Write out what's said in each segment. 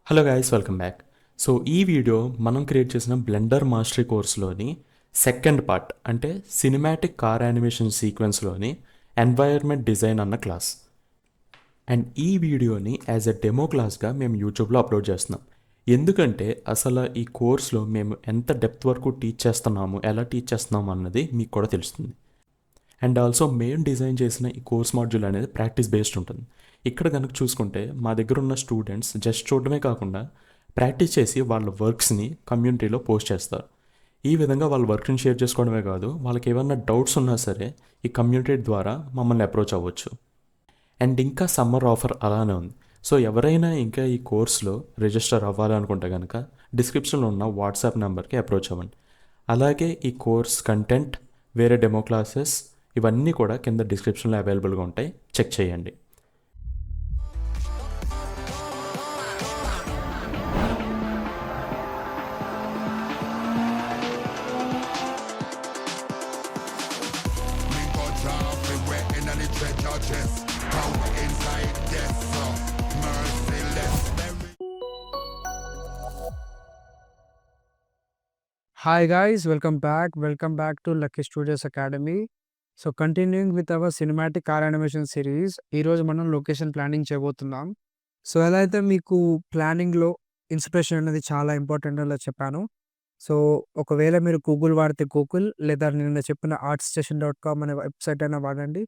Hello guys, welcome back. So ఈ video మనం create చేసిన బ్లెండర్ మాస్టరీ కోర్స్లోని సెకండ్ పార్ట్, అంటే సినిమాటిక్ కార్ యానిమేషన్ సీక్వెన్స్లోని ఎన్వైర్న్మెంట్ డిజైన్ అన్న క్లాస్. అండ్ ఈ వీడియోని యాజ్ ఎ డెమో క్లాస్గా మేము యూట్యూబ్లో అప్లోడ్ చేస్తున్నాం. ఎందుకంటే అసలు ఈ కోర్స్లో మేము ఎంత డెప్త్ వరకు టీచ్ చేస్తున్నాము, ఎలా టీచ్ చేస్తున్నాము అన్నది మీకు కూడా తెలుస్తుంది. అండ్ ఆల్సో మేము డిజైన్ చేసిన ఈ కోర్స్ మాడ్యూల్ అనేది ప్రాక్టీస్ బేస్డ్ ఉంటుంది. ఇక్కడ కనుక చూసుకుంటే మా దగ్గర ఉన్న స్టూడెంట్స్ జస్ట్ చూడడమే కాకుండా ప్రాక్టీస్ చేసి వాళ్ళ వర్క్స్ని కమ్యూనిటీలో పోస్ట్ చేస్తారు. ఈ విధంగా వాళ్ళ వర్క్ని షేర్ చేసుకోవడమే కాదు, వాళ్ళకి ఏమైనా డౌట్స్ ఉన్నా సరే ఈ కమ్యూనిటీ ద్వారా మమ్మల్ని అప్రోచ్ అవ్వచ్చు. అండ్ ఇంకా సమ్మర్ ఆఫర్ అలానే ఉంది. సో ఎవరైనా ఇంకా ఈ కోర్స్లో రిజిస్టర్ అవ్వాలనుకుంటే కనుక డిస్క్రిప్షన్లో ఉన్న వాట్సాప్ నెంబర్కి అప్రోచ్ అవ్వండి. అలాగే ఈ కోర్స్ కంటెంట్, వేరే డెమో క్లాసెస్ ఇవన్నీ కూడా కింద డిస్క్రిప్షన్లో అవైలబుల్గా ఉంటాయి, చెక్ చేయండి. Me go drop it wet in the treasure chest. Come inside, yes, sir. Merciless. Hi guys, welcome back. Welcome back to Lucky Studios Academy. So continuing with our cinematic car animation series, ఈరోజు మనం location planning చేయబోతున్నాం. So ఎలా అయితే మీకు ప్లానింగ్లో inspiration అనేది చాలా important అలా చెప్పాను. సో ఒకవేళ మీరు గూగుల్ వాడితే గూగుల్, లేదా నిన్న చెప్పిన artstation.com అనే వెబ్సైట్ అయినా వాడండి.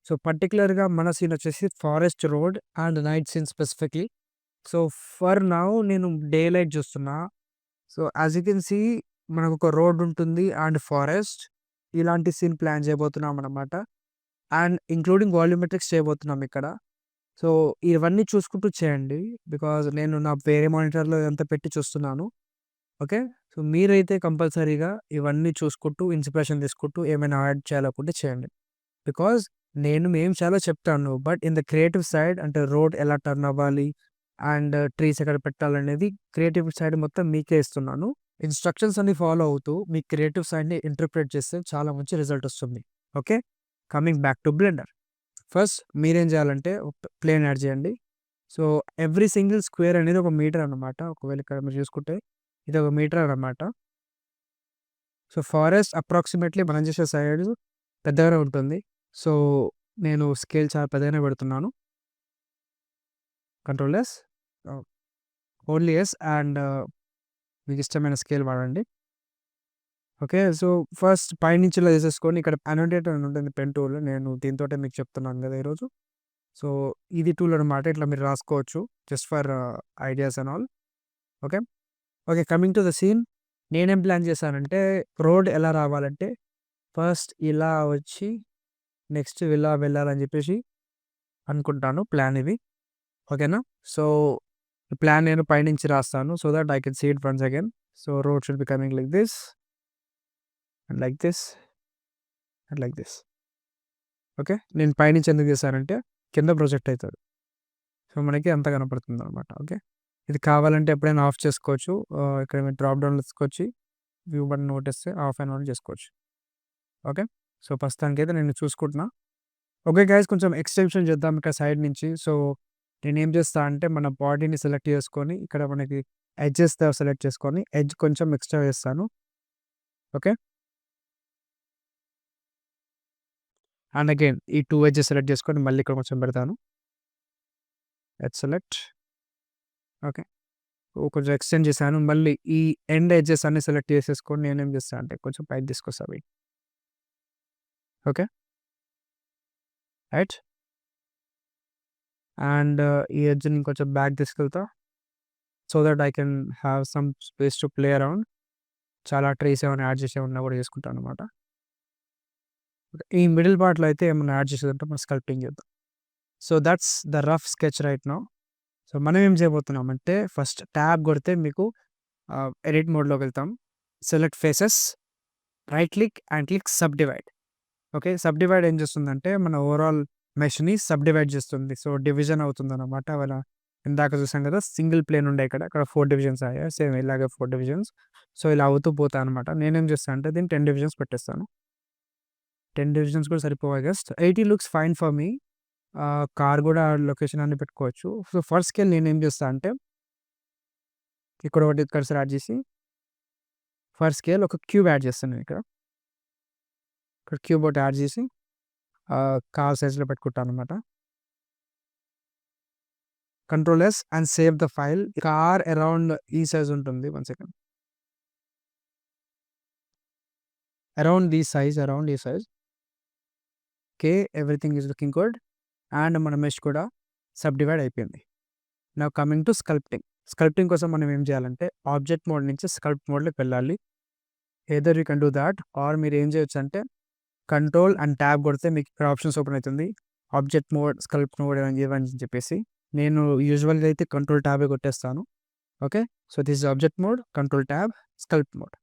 సో పర్టికులర్గా మన సీన్ వచ్చేసి forest road and night scene specifically. So for now నేను డే లైట్ చూస్తున్నా. So as you can see, మనకు ఒక రోడ్ ఉంటుంది అండ్ ఫారెస్ట్. ఇలాంటి సీన్ ప్లాన్ చేయబోతున్నాం అనమాట. అండ్ ఇంక్లూడింగ్ వాల్యూమెట్రిక్స్ చేయబోతున్నాం ఇక్కడ. సో ఇవన్నీ చూసుకుంటూ చేయండి, బికాజ్ నేను నా వేరే మానిటర్లో ఇదంతా పెట్టి చూస్తున్నాను. ఓకే, సో మీరైతే కంపల్సరీగా ఇవన్నీ చూసుకుంటూ ఇన్స్పిరేషన్ తీసుకుంటూ ఏమైనా యాడ్ చేయాలనుకుంటే చేయండి. బికాజ్ మేము చాలా చెప్తాను, but in the creative side, అంటే రోడ్ ఎలా టర్న్ అవ్వాలి అండ్ ట్రీస్ ఎక్కడ పెట్టాలనేది క్రియేటివ్ సైడ్ మొత్తం మీకే ఇస్తున్నాను. ఇన్స్ట్రక్షన్స్ అన్ని ఫాలో అవుతూ మీ క్రియేటివ్ సైడ్ని ఇంటర్ప్రిట్ చేస్తే చాలా మంచి రిజల్ట్ వస్తుంది. Okay, coming back to Blender. First మీరేం చేయాలంటే ప్లేన్ యాడ్ చేయండి. సో ఎవ్రీ సింగిల్ స్క్వేర్ అనేది ఒక మీటర్ అనమాట. ఒకవేళ ఇక్కడ మీరు చూసుకుంటే ఇది ఒక మీటర్ అనమాట. సో ఫారెస్ట్ అప్రాక్సిమేట్లీ మనం చేసే సైడ్ పెద్దగానే ఉంటుంది. సో నేను స్కేల్ చాలా పెద్దగానే పెడుతున్నాను. Control S, only S, and మీకు ఇష్టమైన స్కేల్ వాడండి. ఓకే, సో ఫస్ట్ పైనుంచి ఇలా చేసేసుకొని ఇక్కడ అనోటేటర్ అని ఉంటుంది, పెన్ టూల్. నేను దీంతో మీకు చెప్తున్నాను కదా ఈరోజు. సో ఇది టూల్ అనమాట, ఇట్లా మీరు రాసుకోవచ్చు just for ideas and all. Okay okay, coming to the scene. నేనేం ప్లాన్ చేశానంటే, రోడ్ ఎలా రావాలంటే ఫస్ట్ ఇలా వచ్చి నెక్స్ట్ ఇలా వెళ్ళాలని చెప్పేసి అనుకుంటాను ప్లాన్ ఇది. ఓకేనా, సో ప్లాన్ నేను పైనుంచి రాస్తాను so that I can see it once again. So road should be coming like this and like this and like this. Okay, నేను పైనుంచి ఎందుకు చేశానంటే కింద ప్రొజెక్ట్ అవుతుంది, సో మనకి అంత కనపడుతుంది అనమాట. ఓకే, ఇది కావాలంటే ఎప్పుడైనా ఆఫ్ చేసుకోవచ్చు. ఇక్కడ మీరు డ్రాప్ డౌన్ తీసుకొచ్చి వ్యూ బటన్ నోటిస్తే ఆఫ్ అండ్ ఆన్ చేసుకోవచ్చు. ఓకే, సో ప్రస్తుతానికి అయితే నేను చూసుకుంటున్నా. ఓకే గైస్, కొంచెం ఎక్స్టెన్షన్ చేద్దాం ఇక్కడ సైడ్ నుంచి. సో నేనేం చేస్తా అంటే మన బాడీని సెలెక్ట్ చేసుకొని ఇక్కడ మనకి ఎడ్జెస్ సెలెక్ట్ చేసుకొని ఎడ్జ్ కొంచెం ఎక్స్ట్రా వేస్తాను. ఓకే, అండ్ అగైన్ ఈ 2 ఎడ్జెస్ సెలెక్ట్ చేసుకొని మళ్ళీ ఇక్కడ కొంచెం పెడతాను. Edge select. ఓకే, కొంచెం ఎక్స్టెండ్ చేశాను. మళ్ళీ ఈ ఎండ్ ఎడ్జెస్ అన్ని సెలెక్ట్ చేసేసుకొని నేనేం చేస్తాను అంటే కొంచెం పైకి తీసుకొస్తా అవి. ఓకే రైట్, అండ్ ఈ ఎడ్జ్ని కొంచెం బ్యాక్ తీసుకెళ్తా so that I can have some space to play around. చాలా ట్రీస్ ఏమైనా యాడ్ చేసే ఉన్నా కూడా చేసుకుంటాను అనమాట. ఈ మిడిల్ పార్ట్లో అయితే ఏమైనా యాడ్ చేసేదంటే మనం స్కల్ప్టింగ్ చేద్దాం. So that's the rough sketch right now. So మనం ఏం చేయబోతున్నాం అంటే ఫస్ట్ ట్యాబ్ కొడితే మీకు ఎడిట్ మోడ్లోకి వెళ్తాం. Select faces, right click and click sub divide. Okay, sub divide ఏం చేస్తుందంటే మన ఓవరాల్ మెష్ని సబ్ డివైడ్ చేస్తుంది. సో డివిజన్ అవుతుంది అనమాట. వాళ్ళ ఇందాక చూసాం కదా సింగిల్ ప్లేన్ ఉండే, ఇక్కడ 4 డివిజన్స్ అయ్యాయి, సేమ్ ఇలాగే 4 డివిజన్స్. సో ఇలా అవుతూ పోతా అనమాట. నేనేం చేస్తాను అంటే దీన్ని 10 డివిజన్స్ పెట్టేస్తాను. 10 డివిజన్స్ కూడా సరిపోవాలి. Just 80 looks fine for me. Car కూడా లొకేషన్ అన్ని పెట్టుకోవచ్చు. సో ఫస్ట్ స్కేల్ నేనేం చేస్తా అంటే ఇక్కడ ఒకటి కర్సర్ యాడ్ చేసి ఫర్ స్కేల్ ఒక క్యూబ్ యాడ్ చేస్తాను నేను ఇక్కడ క్యూబ్ ఒకటి యాడ్ చేసి కార్ సైజ్లో పెట్టుకుంటాను అనమాట. Control S and save the file. Car around ఈ సైజ్ ఉంటుంది. 1 సెకండ్. అరౌండ్ ఈ size. Okay, everything is looking good. And మన మెష్ కూడా సబ్ డివైడ్ అయిపోయింది. నౌ కమింగ్ టు స్కల్ప్టింగ్ కోసం మనం ఏం చేయాలంటే ఆబ్జెక్ట్ మోడ్ నుంచి స్కల్ప్ట్ మోడ్లోకి వెళ్ళాలి. Either you can do that, or మీరు ఏం చేయొచ్చు అంటే కంట్రోల్ అండ్ ట్యాబ్ కొడితే మీకు ఇక్కడ ఆప్షన్స్ ఓపెన్ అవుతుంది. ఆబ్జెక్ట్ మోడ్, స్కల్ప్ట్ మోడ్ ఇవన్నీ చెప్పేసి నేను యూజువల్గా అయితే కంట్రోల్ ట్యాబే కొట్టేస్తాను. Okay, so this is object mode, control tab, sculpt mode.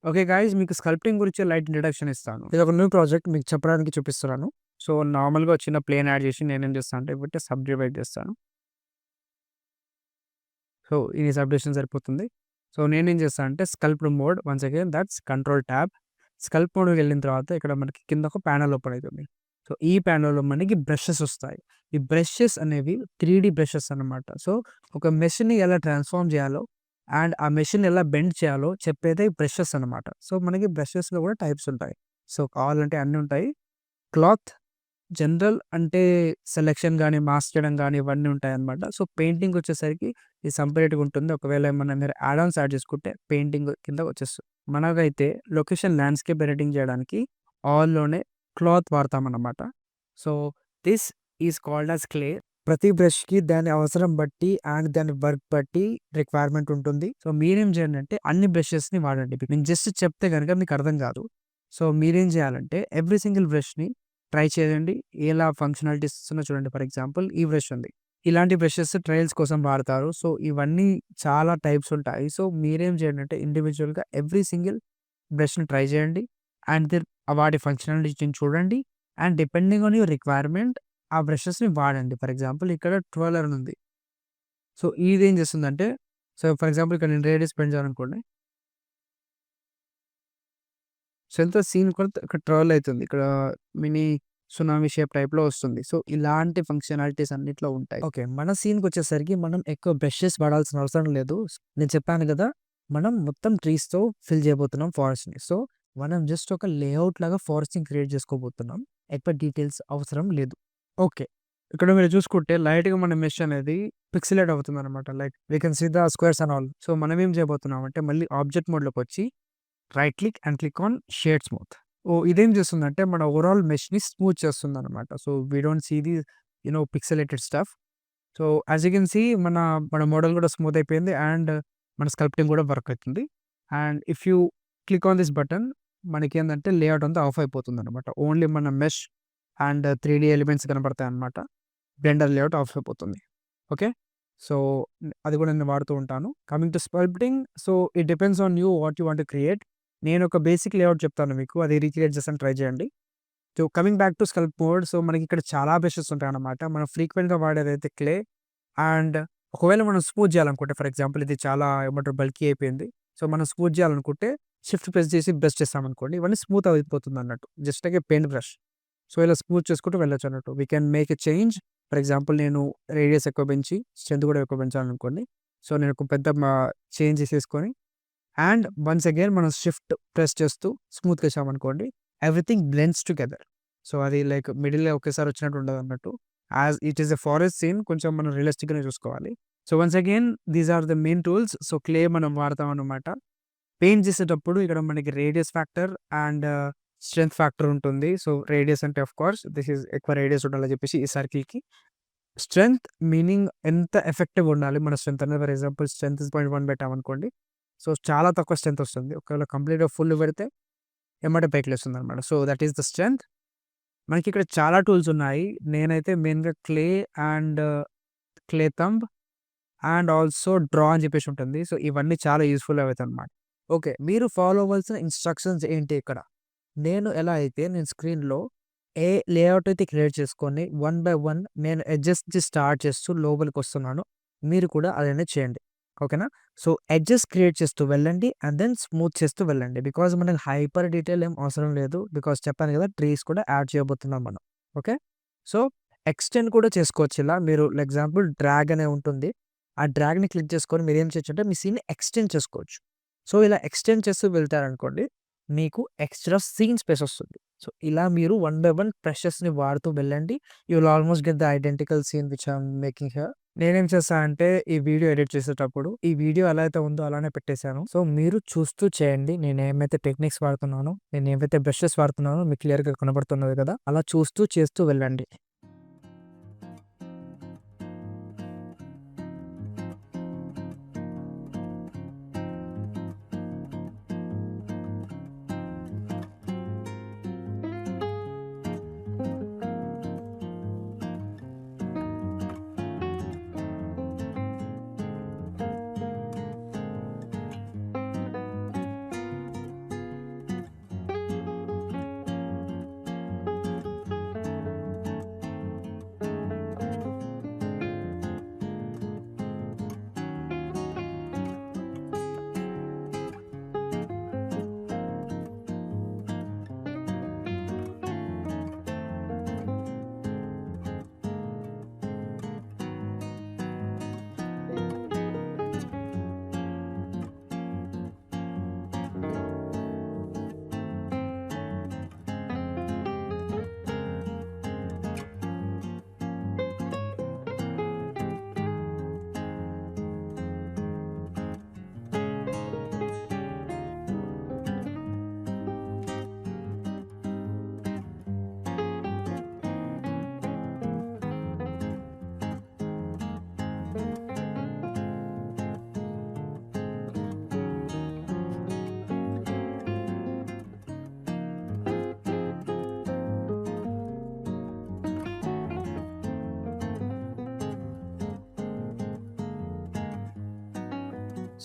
Okay guys, మీకు స్కల్ప్టింగ్ గురించి లైట్ ఇంట్రడక్షన్ ఇస్తాను. ఇది ఒక న్యూ ప్రాజెక్ట్ మీకు చెప్పడానికి చూపిస్తున్నాను. సో నార్మల్గా చిన్న ప్లేన్ యాడ్ చేసి నేనేం చేస్తాను అంటే ఇప్పుడు సబ్ డివైడ్ చేస్తాను. సో ఇది సబ్ డివిజన్ సరిపోతుంది. సో నేనేం చేస్తాను అంటే sculpt mode, once again that's control tab. Sculpt మోడ్కి వెళ్ళిన తర్వాత ఇక్కడ మనకి కింద ఒక ప్యానల్ ఓపెన్ అవుతుంది. సో ఈ ప్యానల్లో మనకి బ్రషెస్ వస్తాయి. ఈ బ్రషెస్ అనేవి 3D బ్రషెస్ అనమాట. సో ఒక మెషిన్ని ఎలా ట్రాన్స్ఫార్మ్ చేయాలో అండ్ ఆ మెషిన్ ఎలా బెండ్ చేయాలో చెప్పేదే బ్రషెస్ అనమాట. సో మనకి బ్రషెస్లో కూడా టైప్స్ ఉంటాయి. సో కావాలంటే అన్నీ ఉంటాయి. క్లాత్, జనరల్ అంటే సెలెక్షన్ కానీ, మాస్క్ చేయడం కానీ ఇవన్నీ ఉంటాయన్నమాట. సో పెయింటింగ్ వచ్చేసరికి ఇది సపరేట్గా ఉంటుంది. ఒకవేళ ఏమన్నా మీరు యాడ్ చేసుకుంటే పెయింటింగ్ కింద వచ్చేస్తుంది. మనకైతే లొకేషన్ ల్యాండ్స్కేప్ ఎడిటింగ్ చేయడానికి ఆల్లోనే క్లాత్ వాడతామన్నమాట. So this is called as clay. ప్రతి బ్రష్కి దాని అవసరం బట్టి అండ్ దాని వర్క్ బట్టి రిక్వైర్మెంట్ ఉంటుంది. సో మీరేం చేయండి అంటే అన్ని బ్రషెస్ని వాడండి. నేను జస్ట్ చెప్తే కనుక మీకు అర్థం కాదు. సో మీరేం చేయాలంటే ఎవ్రీ సింగిల్ బ్రష్ని ట్రై చేయండి. ఎలా ఫంక్షనాలిటీస్ ఇస్తున్నా చూడండి. ఫర్ ఎగ్జాంపుల్ ఈ బ్రష్ ఉంది. ఇలాంటి బ్రషెస్ ట్రయల్స్ కోసం వాడతారు. సో ఇవన్నీ చాలా టైప్స్ ఉంటాయి. సో మీరేం చేయండి అంటే ఇండివిజువల్గా ఎవ్రీ సింగిల్ బ్రష్ని ట్రై చేయండి అండ్ వాటి ఫంక్షనాలిటీని చూడండి and depending on your requirement ఆ బ్రషెస్ని వాడండి. ఫర్ ఎగ్జాంపుల్ ఇక్కడ ట్రోలర్ ఉంది. సో ఇది ఏం చేస్తుందంటే, సో ఫర్ ఎగ్జాంపుల్ ఇక్కడ నేను రేడియస్ పెండ్ చేయాలనుకోండి. సో ఎంత సీన్ కూడా ఇక్కడ ట్రోల్ అవుతుంది. ఇక్కడ మినీ సునామీ షేప్ టైప్లో వస్తుంది. సో ఇలాంటి ఫంక్షనాలిటీస్ అన్నిట్లో ఉంటాయి. ఓకే, మన సీన్కి వచ్చేసరికి మనం ఎక్కువ బ్రషెస్ వాడాల్సిన అవసరం లేదు. నేను చెప్పాను కదా, మనం మొత్తం ట్రీస్తో ఫిల్ చేయబోతున్నాం ఫారెస్ట్ని. సో మనం జస్ట్ ఒక లేఅవుట్ లాగా ఫారెస్ట్ని క్రియేట్ చేసుకోబోతున్నాం. ఎక్కువ డీటెయిల్స్ అవసరం లేదు. ఓకే, ఇక్కడ మీరు చూసుకుంటే లైట్గా మన మెష్ అనేది పిక్సిలేట్ అవుతుంది అనమాట. Like we can see the squares and all. So మనం ఏం చేయబోతున్నాం అంటే మళ్ళీ ఆబ్జెక్ట్ మోడ్లోకి వచ్చి right click and click on shade smooth. ఇదేం చేస్తుందంటే మన ఓవరాల్ మెష్ని స్మూత్ చేస్తుంది అనమాట. So we don't see the pixelated stuff. So as you can see మన మోడల్ కూడా స్మూత్ అయిపోయింది అండ్ మన స్కల్ప్టింగ్ కూడా వర్క్ అవుతుంది. And if you click on this button మనకి ఏంటంటే లేఅవుట్ అంతా ఆఫ్ అయిపోతుంది అనమాట. ఓన్లీ మన మెష్ అండ్ 3D ఎలిమెంట్స్ కనబడతాయి అనమాట. బ్లెండర్ లేఅవుట్ ఆఫ్ అయిపోతుంది. ఓకే, సో అది కూడా నేను వాడుతూ ఉంటాను. Coming to sculpting, so it depends on you what you want to create. నేను ఒక బేసిక్ లేఅవుట్ చెప్తాను మీకు, అది రీక్రియేట్ చేస్తాను, ట్రై చేయండి. So coming back to SCALP mode, so మనకి ఇక్కడ చాలా బ్రషెస్ ఉంటాయి అనమాట. మనం ఫ్రీక్వెంట్గా వాడేదైతే క్లే అండ్ ఒకవేళ మనం స్మూత్ చేయాలనుకుంటే, ఫర్ ఎగ్జాంపుల్ ఇది చాలా ఏమంటారు బల్కీ అయిపోయింది. సో మనం స్మూత్ చేయాలనుకుంటే షిఫ్ట్ ప్రెస్ చేసి బ్రష్ చేస్తామనుకోండి, ఇవన్నీ స్మూత్ అయిపోతుంది అన్నట్టు. జస్ట్ లైక్ ఏ పెయింట్ బ్రష్. సో ఇలా స్మూత్ చేసుకుంటూ వెళ్ళొచ్చు అన్నట్టు. We can make a change. For example నేను రేడియస్ ఎక్కువ పెంచి స్ట్రెంత్ కూడా ఎక్కువ పెంచాలనుకోండి. సో నేను ఒక పెద్ద చేంజ్ చేసేసుకొని అండ్ వన్స్ అగైన్ మనం షిఫ్ట్ ప్రెస్ చేస్తూ స్మూత్ చేసామనుకోండి, ఎవ్రీథింగ్ బ్లెండ్స్ టుగెదర్. సో అది లైక్ మిడిల్లో ఒకేసారి వచ్చినట్టు ఉండదు అన్నట్టు. As it is a forest scene, కొంచెం మనం రియలిస్టిక్గానే చూసుకోవాలి. So once again these are the main tools. So clay మనం వాడతాం అనమాట. పెయింట్ చేసేటప్పుడు ఇక్కడ మనకి radius factor and strength factor ఉంటుంది. సో రేడియస్ అంటే ఆఫ్ కోర్స్ దిస్ ఈజ్ ఎక్కువ రేడియస్ ఉండాలని చెప్పేసి ఈ సర్కిల్కి. స్ట్రెంత్ మీనింగ్ ఎంత ఎఫెక్టివ్ ఉండాలి మన స్ట్రెంత్ అనేది. ఫర్ ఎగ్జాంపుల్ స్ట్రెంత్ 0.1 పెట్టామనుకోండి, సో చాలా తక్కువ స్ట్రెంత్ వస్తుంది. ఒకవేళ కంప్లీట్గా ఫుల్ పెడితే ఎమ్మటే పైకి లేస్తుంది అనమాట. So that is the strength. మనకి ఇక్కడ చాలా టూల్స్ ఉన్నాయి. నేనైతే మెయిన్గా clay and clay thumb and also draw అని చెప్పేసి ఉంటుంది. సో ఇవన్నీ చాలా యూస్ఫుల్ అవుతాయి అనమాట. ఓకే, మీరు ఫాలో అవ్వాల్సిన ఇన్స్ట్రక్షన్స్ ఏంటి ఇక్కడ? నేను ఎలా అయితే నేను స్క్రీన్లో ఏ లేఅవుట్ అయితే క్రియేట్ చేసుకొని 1 by 1 నేను ఎడ్జెస్ స్టార్ట్ చేస్తూ లోపలికి వస్తున్నాను, మీరు కూడా అలానే చేయండి. ఓకేనా? సో ఎడ్జెస్ క్రియేట్ చేస్తూ వెళ్ళండి అండ్ దెన్ స్మూత్ చేస్తూ వెళ్ళండి. బికాజ్ మనకి హైపర్ డీటెయిల్ ఏం అవసరం లేదు. బికాజ్ చెప్పాను కదా, ట్రీస్ కూడా యాడ్ చేయబోతున్నాం మనం. ఓకే, సో ఎక్స్టెండ్ కూడా చేసుకోవచ్చు ఇలా. మీరు ఎగ్జాంపుల్ డ్రాగ్ అనే ఉంటుంది, ఆ డ్రాగ్‌ని క్లిక్ చేసుకొని మీరేం చేయొచ్చంటే మీ సీన్‌ని ఎక్స్‌టెండ్ చేసుకోవచ్చు. సో, ఇలా ఎక్స్‌టెండ్ చేస్తూ వెళ్తారనుకోండి, మీకు ఎక్స్‌ట్రా సీన్ స్పేస్ వస్తుంది. సో, ఇలా మీరు వన్ బై వన్ బ్రషెస్‌ని వాడుతూ వెళ్ళండి. You will almost get the identical scene which I am making here. నేనేం చేశా అంటే ఈ వీడియో ఎడిట్ చేసేటప్పుడు ఈ వీడియో ఎలా అయితే ఉందో అలానే పెట్టేశాను. సో, మీరు చూస్తూ చేయండి. నేనేమైతే టెక్నిక్స్ వాడుతున్నానో, నేనేవైతే బ్రషెస్ వాడుతున్నానో మీకు క్లియర్‌గా కనబడుతున్నది కదా! అలా చూస్తూ చేస్తూ వెళ్ళండి.